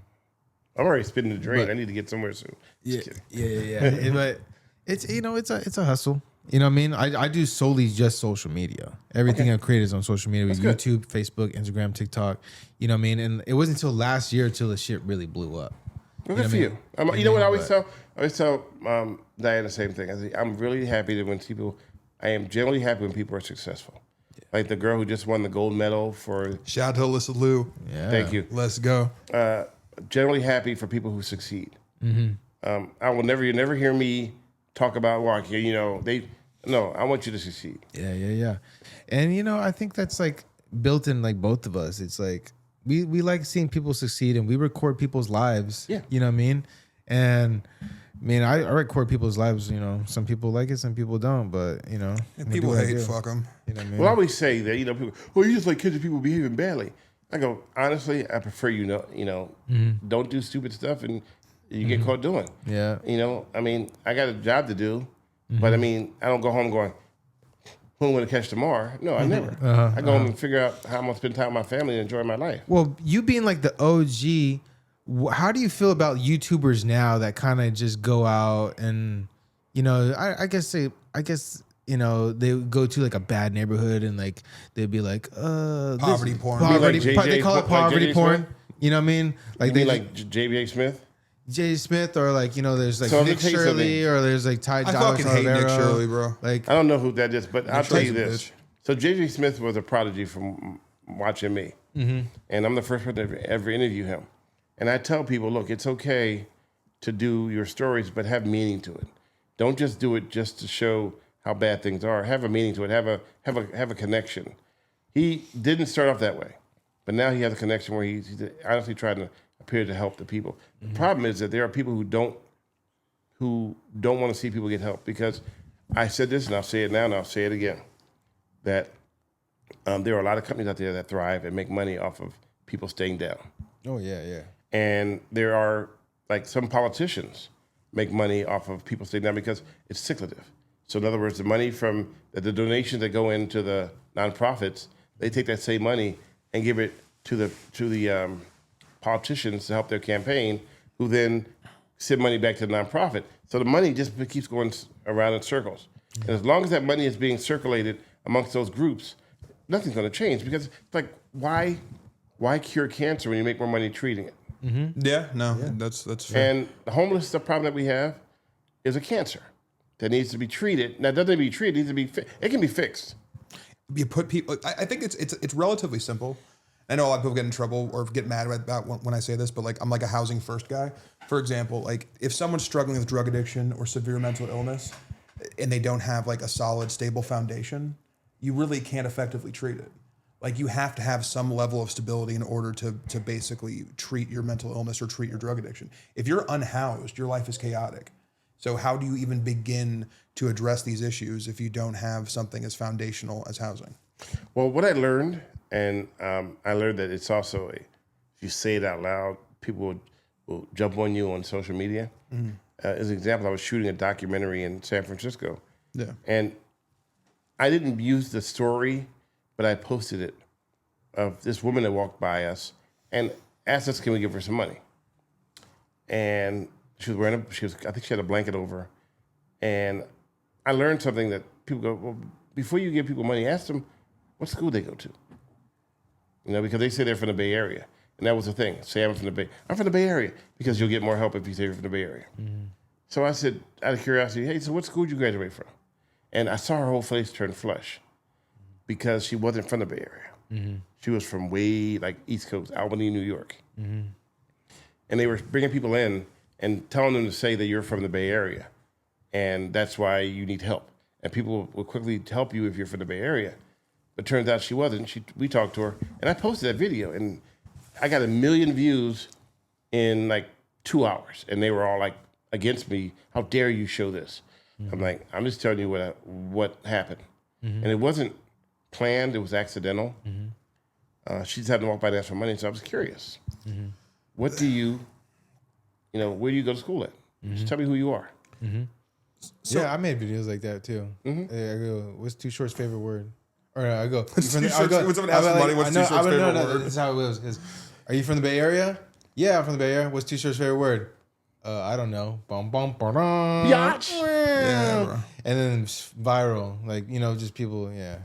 already spitting the drain. I need to get somewhere soon. yeah. But it's it's a hustle. You know what I mean? I do solely just social media. Everything I've created is on social media with YouTube, Facebook, Instagram, TikTok. You know what I mean? And it wasn't until last year till the shit really blew up. Well, good for you. You know what I always tell? I always tell Diane the same thing. I say, I'm really happy that I am generally happy when people are successful. Like the girl who just won the gold medal for. Shout out to Alyssa Liu. Yeah. Thank you. Let's go. Generally happy for people who succeed. I will never hear me talk about walking. No, I want you to succeed. Yeah. And I think that's like built in like both of us. It's like we like seeing people succeed, and we record people's lives. Yeah. You know what I mean? And I mean, I record people's lives. Some people like it, some people don't. But If people hate, fuck them. You know what I mean? Well, I always say that people. Well, you just like kids and people behaving badly. I go, honestly, I prefer don't do stupid stuff and you get caught doing. Yeah. I mean, I got a job to do, but I mean, I don't go home going, who am I going to catch tomorrow? No, I never. I go home and figure out how I'm going to spend time with my family and enjoy my life. Well, you being like the OG how do you feel about YouTubers now that kind of just go out and, I guess they go to like a bad neighborhood and like they'd be like, Poverty porn. They call it poverty porn. You know what I mean? Like J.J. Smith? Jay Smith, or like, there's like So Nick Shirley, or there's like Ty Dolla I fucking hate Nick Shirley, bro. Like, I don't know who that is, but I'll tell you this. Bitch. So J.J. Smith was a prodigy from watching me. And I'm the first person to ever interview him. And I tell people, look, it's okay to do your stories, but have meaning to it. Don't just do it just to show how bad things are. Have a meaning to it. Have a connection. He didn't start off that way, but now he has a connection where he's honestly trying to appear to help the people. The problem is that there are people who don't want to see people get help, because I said this and I'll say it now and I'll say it again, that there are a lot of companies out there that thrive and make money off of people staying down. oh yeah. And there are, like, some politicians make money off of people staying down because it's cyclical. So in other words, the money from the donations that go into the nonprofits, they take that same money and give it to the politicians to help their campaign, who then send money back to the nonprofit. So the money just keeps going around in circles. And as long as that money is being circulated amongst those groups, nothing's going to change, because it's like, why cure cancer when you make more money treating it? Yeah, no, that's fair. And the homeless, the problem that we have is a cancer that needs to be treated. Now, it doesn't need to be treated; it needs to be it can be fixed. You put people. I think it's relatively simple. I know a lot of people get in trouble or get mad about when I say this, but like, I'm like a housing first guy. For example, like, if someone's struggling with drug addiction or severe mental illness, and they don't have like a solid, stable foundation, you really can't effectively treat it. Like, you have to have some level of stability in order to basically treat your mental illness or treat your drug addiction. If you're unhoused, your life is chaotic. So how do you even begin to address these issues if you don't have something as foundational as housing? Well, what I learned, and I learned that it's also if you say it out loud, people will jump on you on social media. As an example, I was shooting a documentary in San Francisco. Yeah. And I didn't use the story, but I posted it, of this woman that walked by us and asked us, can we give her some money? And she was wearing I think she had a blanket over. And I learned something that people go, well, before you give people money, ask them what school they go to. Because they say they're from the Bay Area. And that was the thing. Say I'm from the Bay Area, because you'll get more help if you say you're from the Bay Area. So I said, out of curiosity, hey, so what school did you graduate from? And I saw her whole face turn flush, because she wasn't from the Bay Area. She was from way like East Coast, Albany, New York. And they were bringing people in and telling them to say that you're from the Bay Area, and that's why you need help. And people will quickly help you if you're from the Bay Area. But turns out she wasn't. We talked to her, and I posted that video, and I got 1 million views in like 2 hours, and they were all like against me. How dare you show this? I'm like, I'm just telling you what happened. And it wasn't planned, it was accidental. She just had to walk by and ask for money, so I was curious. What do you, where do you go to school at? Just tell me who you are. So, yeah, I made videos like that too. I go, what's Too Short's favorite word? Or I go, when someone asks money, what's Too Short's favorite word? This is how it was. Are you from the Bay Area? Yeah, I'm from the Bay Area. What's Too Short's favorite word? I don't know. Bum bum bum. Biatch. Yeah, bro. And then viral, like, just people. Yeah.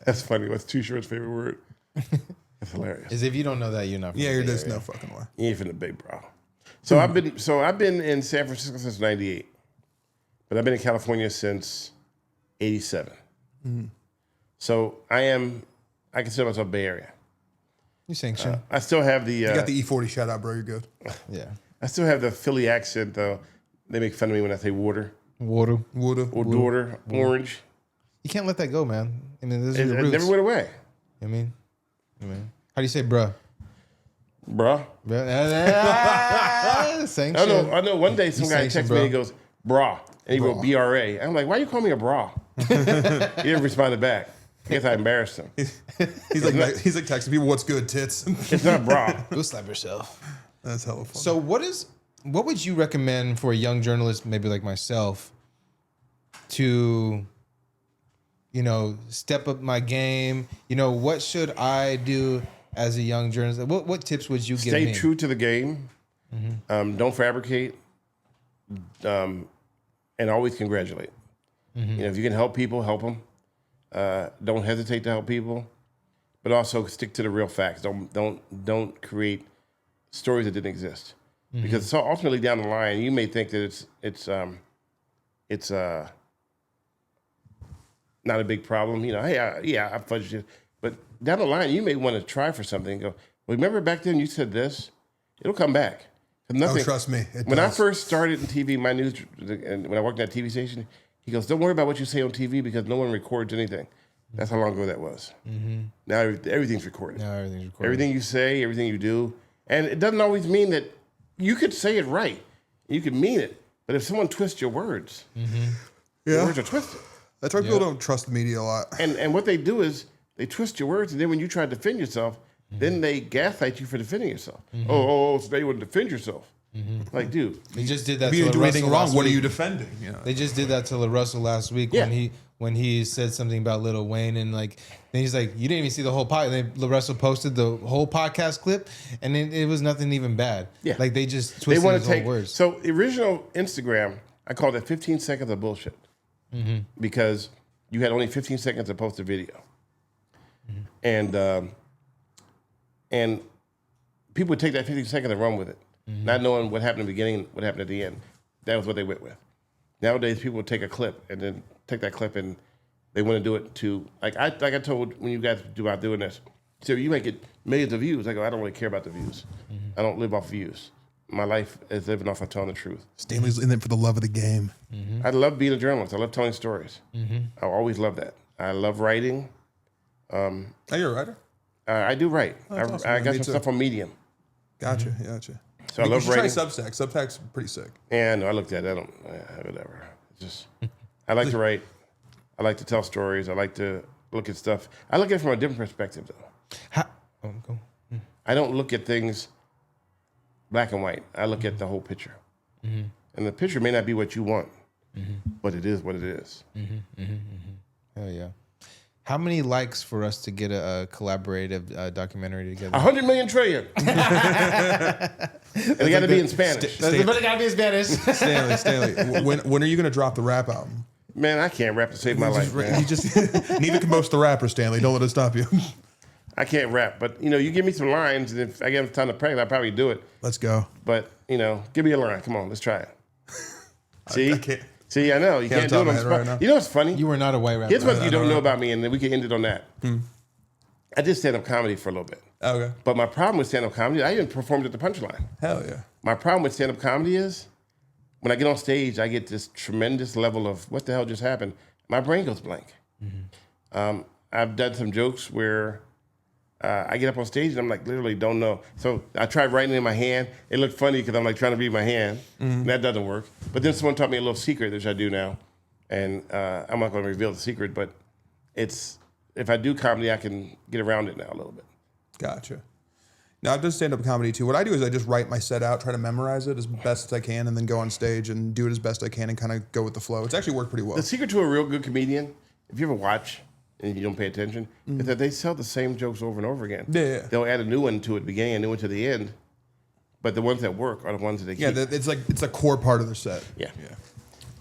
That's funny. What's Too Short's favorite word? That's hilarious. As if you don't know that, you're not. From You're just no fucking way. You ain't from the Bay, bro. So I've been in San Francisco since '98, but I've been in California since '87. So I consider myself Bay Area. You sanction. I still have the. You got the E40 shout out, bro. You're good. Yeah. I still have the Philly accent, though. They make fun of me when I say water. Water. Or daughter. Orange. You can't let that go, man. I mean, this is your It roots. never went away. I mean, how do you say bruh? Bruh. Sanction. I know. One day some guy texts me and he goes, brah. And he wrote BRA. I'm like, why you call me a bra? He didn't respond back. I guess I embarrassed him. He's like texting people, what's good, tits? It's not bra. Go slap yourself. That's hella fun. So what would you recommend for a young journalist, maybe like myself, to, step up my game? What should I do as a young journalist? What tips would you give me? Stay true to the game. Don't fabricate, and always congratulate. If you can help people, help them. Don't hesitate to help people, but also stick to the real facts. Don't create stories that didn't exist, because so ultimately down the line you may think that it's not a big problem. Hey, I fudged it, but down the line you may want to try for something and go, well, remember back then you said this? It'll come back. Nothing, trust me. When I first started in TV, my news, and when I worked at that TV station, he goes, don't worry about what you say on TV because no one records anything. That's how long ago that was. Now everything's recorded. Everything you say, everything you do. And it doesn't always mean that you could say it right. You could mean it. But if someone twists your words, your words are twisted. That's why people don't trust the media a lot. And what they do is they twist your words, and then when you try to defend yourself, then they gaslight you for defending yourself. So they wouldn't defend yourself. Like, dude. They just did that if you didn't do anything wrong, what are you defending? They just did that to LaRussell last week when he said something about Lil Wayne, and then he's like, you didn't even see the whole podcast. Then LaRussell posted the whole podcast clip, and it was nothing even bad. Yeah. Like they just twisted his whole words. So the original Instagram, I called it 15 seconds of bullshit. Because you had only 15 seconds to post a video. And people would take that 15 seconds and run with it, not knowing what happened in the beginning, what happened at the end. That was what they went with. Nowadays, people would take a clip and then take that clip and they want to do it to, like I told when you guys do about doing this, so you might get millions of views. I go, I don't really care about the views. I don't live off views. My life is living off of telling the truth. Stanley's in it for the love of the game. I love being a journalist. I love telling stories. I always love that. I love writing. Are you a writer? I do write. Awesome, I got some stuff on Medium. Gotcha. So I love writing. Try Substack. Substack's pretty sick. Yeah, no, I looked at it. I don't, whatever. Just, I like to write. I like to tell stories. I like to look at stuff. I look at it from a different perspective, though. I don't look at things black and white. I look at the whole picture. And the picture may not be what you want, but it is what it is. Hell yeah. How many likes for us to get a collaborative documentary together? 100 million trillion. And they got to be in Spanish. But it got to be in Spanish. Stanley, when are you going to drop the rap album? Man, I can't rap to save my life, man. Neither can most the rappers, Stanley. Don't let it stop you. I can't rap, but you give me some lines, and if I get time to practice, I'll probably do it. Let's go. But give me a line. Come on, let's try it. See, I can't. See, I know you can't do it on the spot. Right, you know what's funny? You were not a white rapper. Here's what you don't know about me, and then we can end it on that. I did stand-up comedy for a little bit. Okay. But my problem with stand-up comedy, I even performed at the Punchline. Hell yeah. My problem with stand-up comedy is when I get on stage, I get this tremendous level of what the hell just happened. My brain goes blank. I've done some jokes where I get up on stage and I'm like, literally don't know. So I tried writing in my hand. It looked funny because I'm like trying to read my hand. And that doesn't work. But then someone taught me a little secret, which I do now. And I'm not going to reveal the secret, but if I do comedy, I can get around it now a little bit. Gotcha. Now, I've done stand-up comedy too. What I do is I just write my set out, try to memorize it as best as I can, and then go on stage and do it as best I can and kind of go with the flow. It's actually worked pretty well. The secret to a real good comedian, if you ever watch and you don't pay attention, is that they tell the same jokes over and over again. Yeah. They'll add a new one to it beginning, a new one to the end, but the ones that work are the ones that they keep. Yeah, it's a core part of their set. Yeah.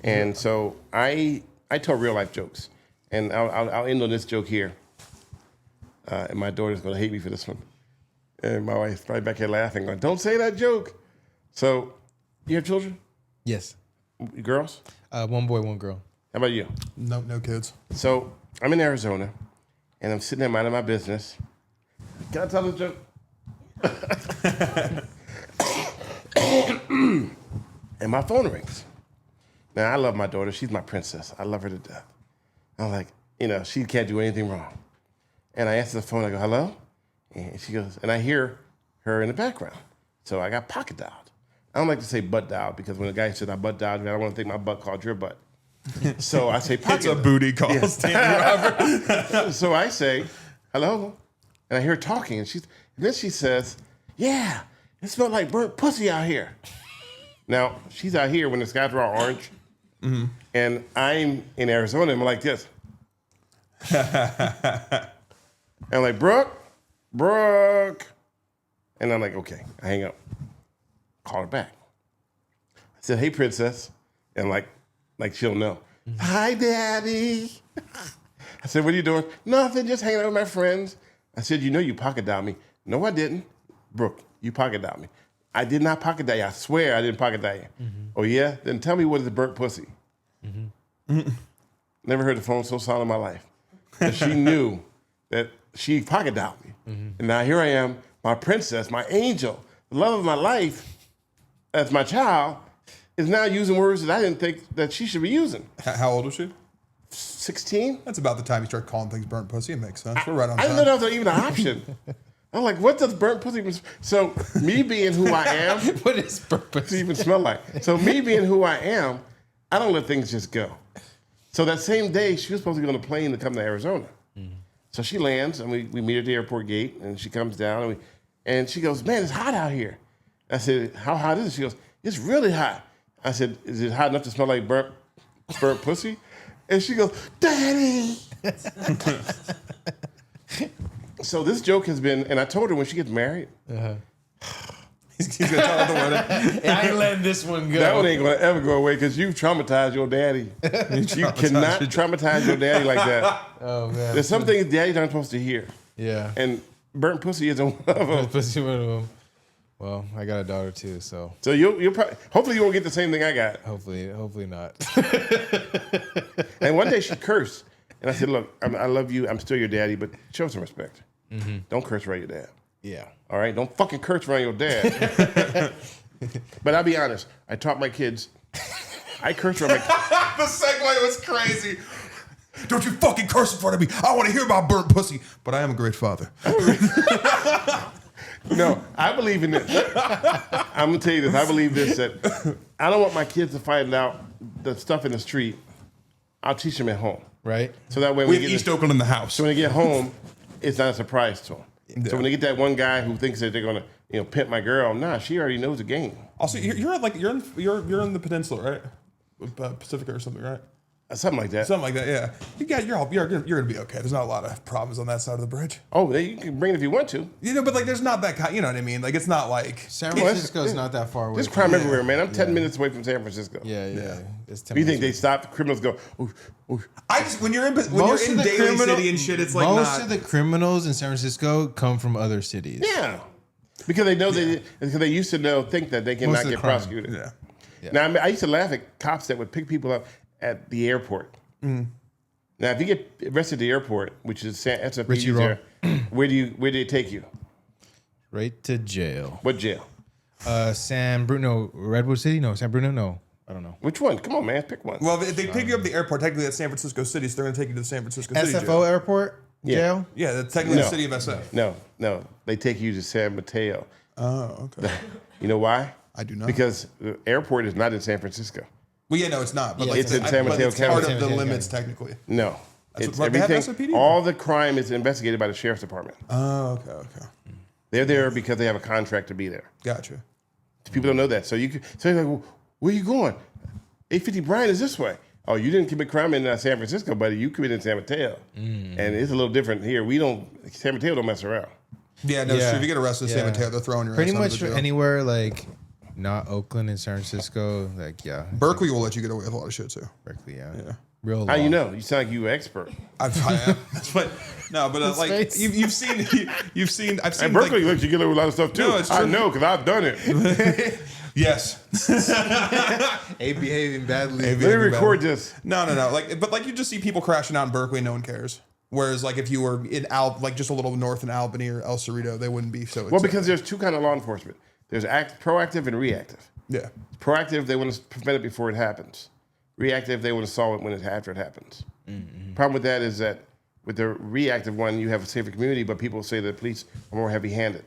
And so I tell real life jokes, and I'll end on this joke here. And my daughter's going to hate me for this one. And my wife's right back here laughing, going, don't say that joke. So, you have children? Yes. Girls? One boy, one girl. How about you? No kids. So, I'm in Arizona, and I'm sitting there minding my business. Can I tell this joke? And my phone rings. Now, I love my daughter. She's my princess. I love her to death. I'm like, she can't do anything wrong. And I answer the phone. I go, hello? And she goes, and I hear her in the background. So I got pocket dialed. I don't like to say butt dialed because when a guy says I butt dialed, I don't want to think my butt called your butt. So I say pocket dialed. It's a booty call, yeah. Stanley Roberts. So I say, hello? And I hear her talking. And then she says, yeah, it smells like burnt pussy out here. Now, she's out here when the skies are all orange. And I'm in Arizona, and I'm like this. And I'm like, Brooke. And I'm like, okay, I hang up. Call her back. I said, hey, princess. And like she'll know. Hi, daddy. I said, what are you doing? Nothing, just hanging out with my friends. I said, you know you pocket dialed me. No, I didn't. Brooke, you pocket dialed me. I did not pocket dial you. I swear I didn't pocket dial you. Oh, yeah? Then tell me what is burnt pussy. Never heard the phone so silent in my life. But she knew that she pocket dialed me. And now here I am, my princess, my angel, the love of my life, as my child, is now using words that I didn't think that she should be using. How old was she? 16? That's about the time you start calling things burnt pussy. It makes sense. We're right on I time. didn't know that was even an option. I'm like, what does burnt pussy even... So me being who I am... What is burnt pussy even smell like? So me being who I am, I don't let things just go. So that same day, she was supposed to get on a plane to come to Arizona. So she lands, and we meet at the airport gate, and she comes down, and she goes, man, it's hot out here. I said, how hot is it? She goes, it's really hot. I said, is it hot enough to smell like burnt pussy? And she goes, Daddy. So this joke has been, and I told her when she gets married. He's going to tell her the word. I ain't letting this one go. That one ain't going to ever go away because you've traumatized your daddy. You cannot traumatize your daddy like that. Oh, man. There's some things daddy's not supposed to hear. Yeah. And burnt pussy isn't one of them. Pussy one of them. Well, I got a daughter too, so. So you'll probably, hopefully you won't get the same thing I got. Hopefully not. And one day she cursed. And I said, look, I love you. I'm still your daddy, but show some respect. Don't curse around your dad. Yeah. All right? Don't fucking curse around your dad. But I'll be honest. I taught my kids. I curse around my kids. The segue was crazy. Don't you fucking curse in front of me. I want to hear about burnt pussy. But I am a great father. No, I believe in this. I'm going to tell you this. I believe this, that I don't want my kids to find out the stuff in the street. I'll teach them at home. Right? So that way We have East Oakland in the house. So when they get home, it's not a surprise to them. Yeah. So when they get that one guy who thinks that they're going to, pimp my girl, nah, she already knows the game. Also, you're in the peninsula, right? Pacifica or something, right? Something like that. Something like that, yeah. You're gonna be okay. There's not a lot of problems on that side of the bridge. Oh, you can bring it if you want to. But like, there's not that kind. You know what I mean? Like, it's not like San Francisco's not that far away. There's crime everywhere, man. I'm 10 minutes away from San Francisco. Yeah. It's 10 You think minutes they stop? The criminals go. Ooh, ooh. When you're in Daly City and shit, it's like most of the criminals in San Francisco come from other cities. Yeah, because they know because they used to think that they cannot get prosecuted. Yeah. Now I used to laugh at cops that would pick people up at the airport. Now, if you get arrested at the airport, which is that's a Richie there, where do they take you? Right to jail. What jail? San Bruno, Redwood City? No, San Bruno? No, I don't know. Which one? Come on, man, pick one. Well, if they pick you up at the airport, technically that's San Francisco City, so they're going to take you to the San Francisco City SFO jail. Airport jail? Yeah, that's technically the city of SF. No, they take you to San Mateo. Oh, okay. You know why? I do not. Because the airport is not in San Francisco. Well, yeah, no, it's not. But it's in San Mateo it's part County. of the limits, technically. No. That's It's what, they have everything. SOPD? All the crime is investigated by the sheriff's department. Oh, okay. They're there because they have a contract to be there. Gotcha. People don't know that. So you're like, well, where you going? 850 Bryant is this way. Oh, you didn't commit crime in San Francisco, buddy. You committed in San Mateo. And it's a little different here. San Mateo don't mess around. Yeah, no, sure. If you get arrested in San Mateo, they're throwing your pretty ass much under the jail. anywhere like not Oakland and San Francisco. Like Berkeley will let you get away with a lot of shit too. Berkeley, yeah. Real. How you know? You sound like you an expert. I am. But no, but like you've seen. I've seen. And Berkeley like, lets you get away with a lot of stuff too. No, it's I true. know because I've done it. Yes. behaving badly. Let me record this. No. But you just see people crashing out in Berkeley, no one cares. Whereas, like, if you were in just a little north in Albany or El Cerrito, they wouldn't be so. Well, because there's two kind of law enforcement. There's proactive and reactive. Yeah. Proactive, they want to prevent it before it happens. Reactive, they want to solve it after it happens. Problem with that is that with the reactive one, you have a safer community, but people say the police are more heavy-handed.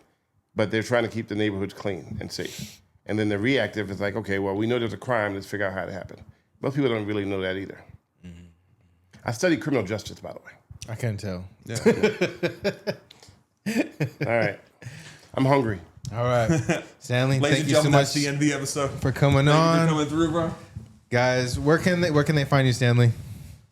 But they're trying to keep the neighborhoods clean and safe. And then the reactive is like, okay, well, we know there's a crime. Let's figure out how it happened. Most people don't really know that either. I studied criminal justice, by the way. I can't tell. Yeah. All right. I'm hungry. All right. Stanley, Ladies thank and you so gentlemen, much that's the end of the episode. for coming Thank you on. for coming through, bro. Guys, where can they find you, Stanley?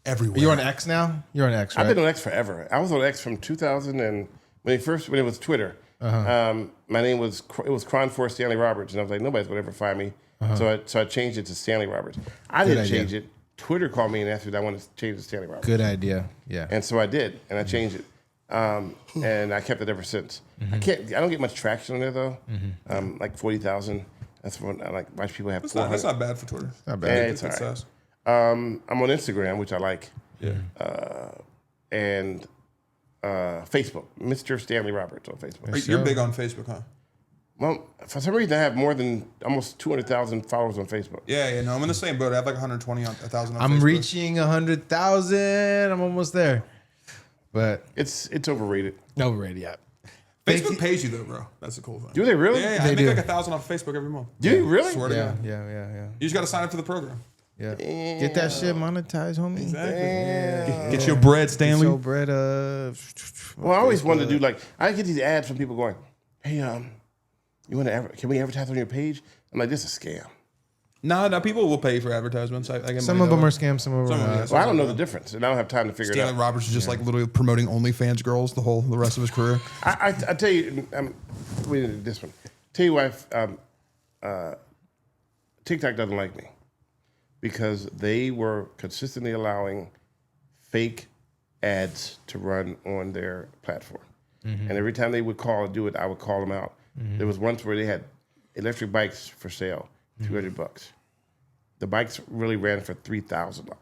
Everywhere. You're on X now? You're on X, right? I've been on X forever. I was on X from 2000 and when it was Twitter. My name was KRON-TV Stanley Roberts, and I was like, nobody's gonna ever find me. So I changed it to Stanley Roberts. I didn't change it. Twitter called me and asked me if I wanted to change it to Stanley Roberts. Good idea. Yeah. And so I did, and I changed it. And I kept it ever since. I don't get much traction on there though. Like 40,000. That's what I like. Watch people have. That's not bad for Twitter. Not bad. Yeah, it's all right. I'm on Instagram, which I like. Yeah. And Facebook, Mr. Stanley Roberts on Facebook. You're big on Facebook, huh? Well, for some reason, I have more than almost 200,000 followers on Facebook. Yeah, no, I'm in the same boat. I have like 120,000 on Facebook. I'm reaching 100,000. I'm almost there. But it's overrated. Overrated, yeah. Facebook pays you though, bro. That's the cool thing. Do they really? Yeah, They I do. make like 1,000 off Facebook every month. Do you really? Swear to God. Yeah. You just got to sign up for the program. Yeah. Get that shit monetized, homie. Exactly. Damn. Get your bread, Stanley. Get your bread Well, I always wanted to do like I get these ads from people going, "Hey, you want to can we advertise on your page?" I'm like, "This is a scam." No, people will pay for advertisements. Some of them are scams, some of them are not. Well, I don't know the difference, and I don't have time to figure it Stanley out. Roberts is just like literally promoting OnlyFans girls the rest of his career. I tell you, we did this one. Tell you why TikTok doesn't like me, because they were consistently allowing fake ads to run on their platform, and every time they would call and do it, I would call them out. There was once where they had electric bikes for sale, $200. The bikes really ran for $3,000.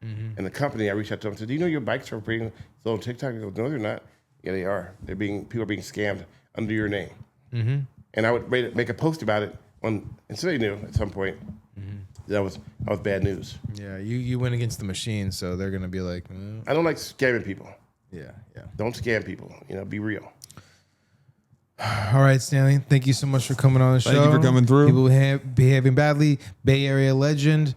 And the company, I reached out to them and said, "Do you know your bikes are being sold on TikTok?" They go, "No, they're not." Yeah, they are. People are being scammed under your name. And I would make a post about it and so they knew at some point that was bad news. Yeah, you went against the machine, so they're gonna be like, I don't like scamming people. yeah. Don't scam people. Be real. All right, Stanley. Thank you so much for coming on the show. Thank you for coming through. People behaving badly. Bay Area legend.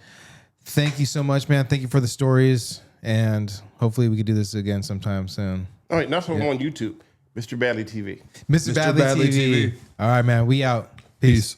Thank you so much, man. Thank you for the stories, and hopefully we could do this again sometime soon. All right, now I'm on YouTube, Mr. Badley TV. Mr. Badley TV. All right, man. We out. Peace.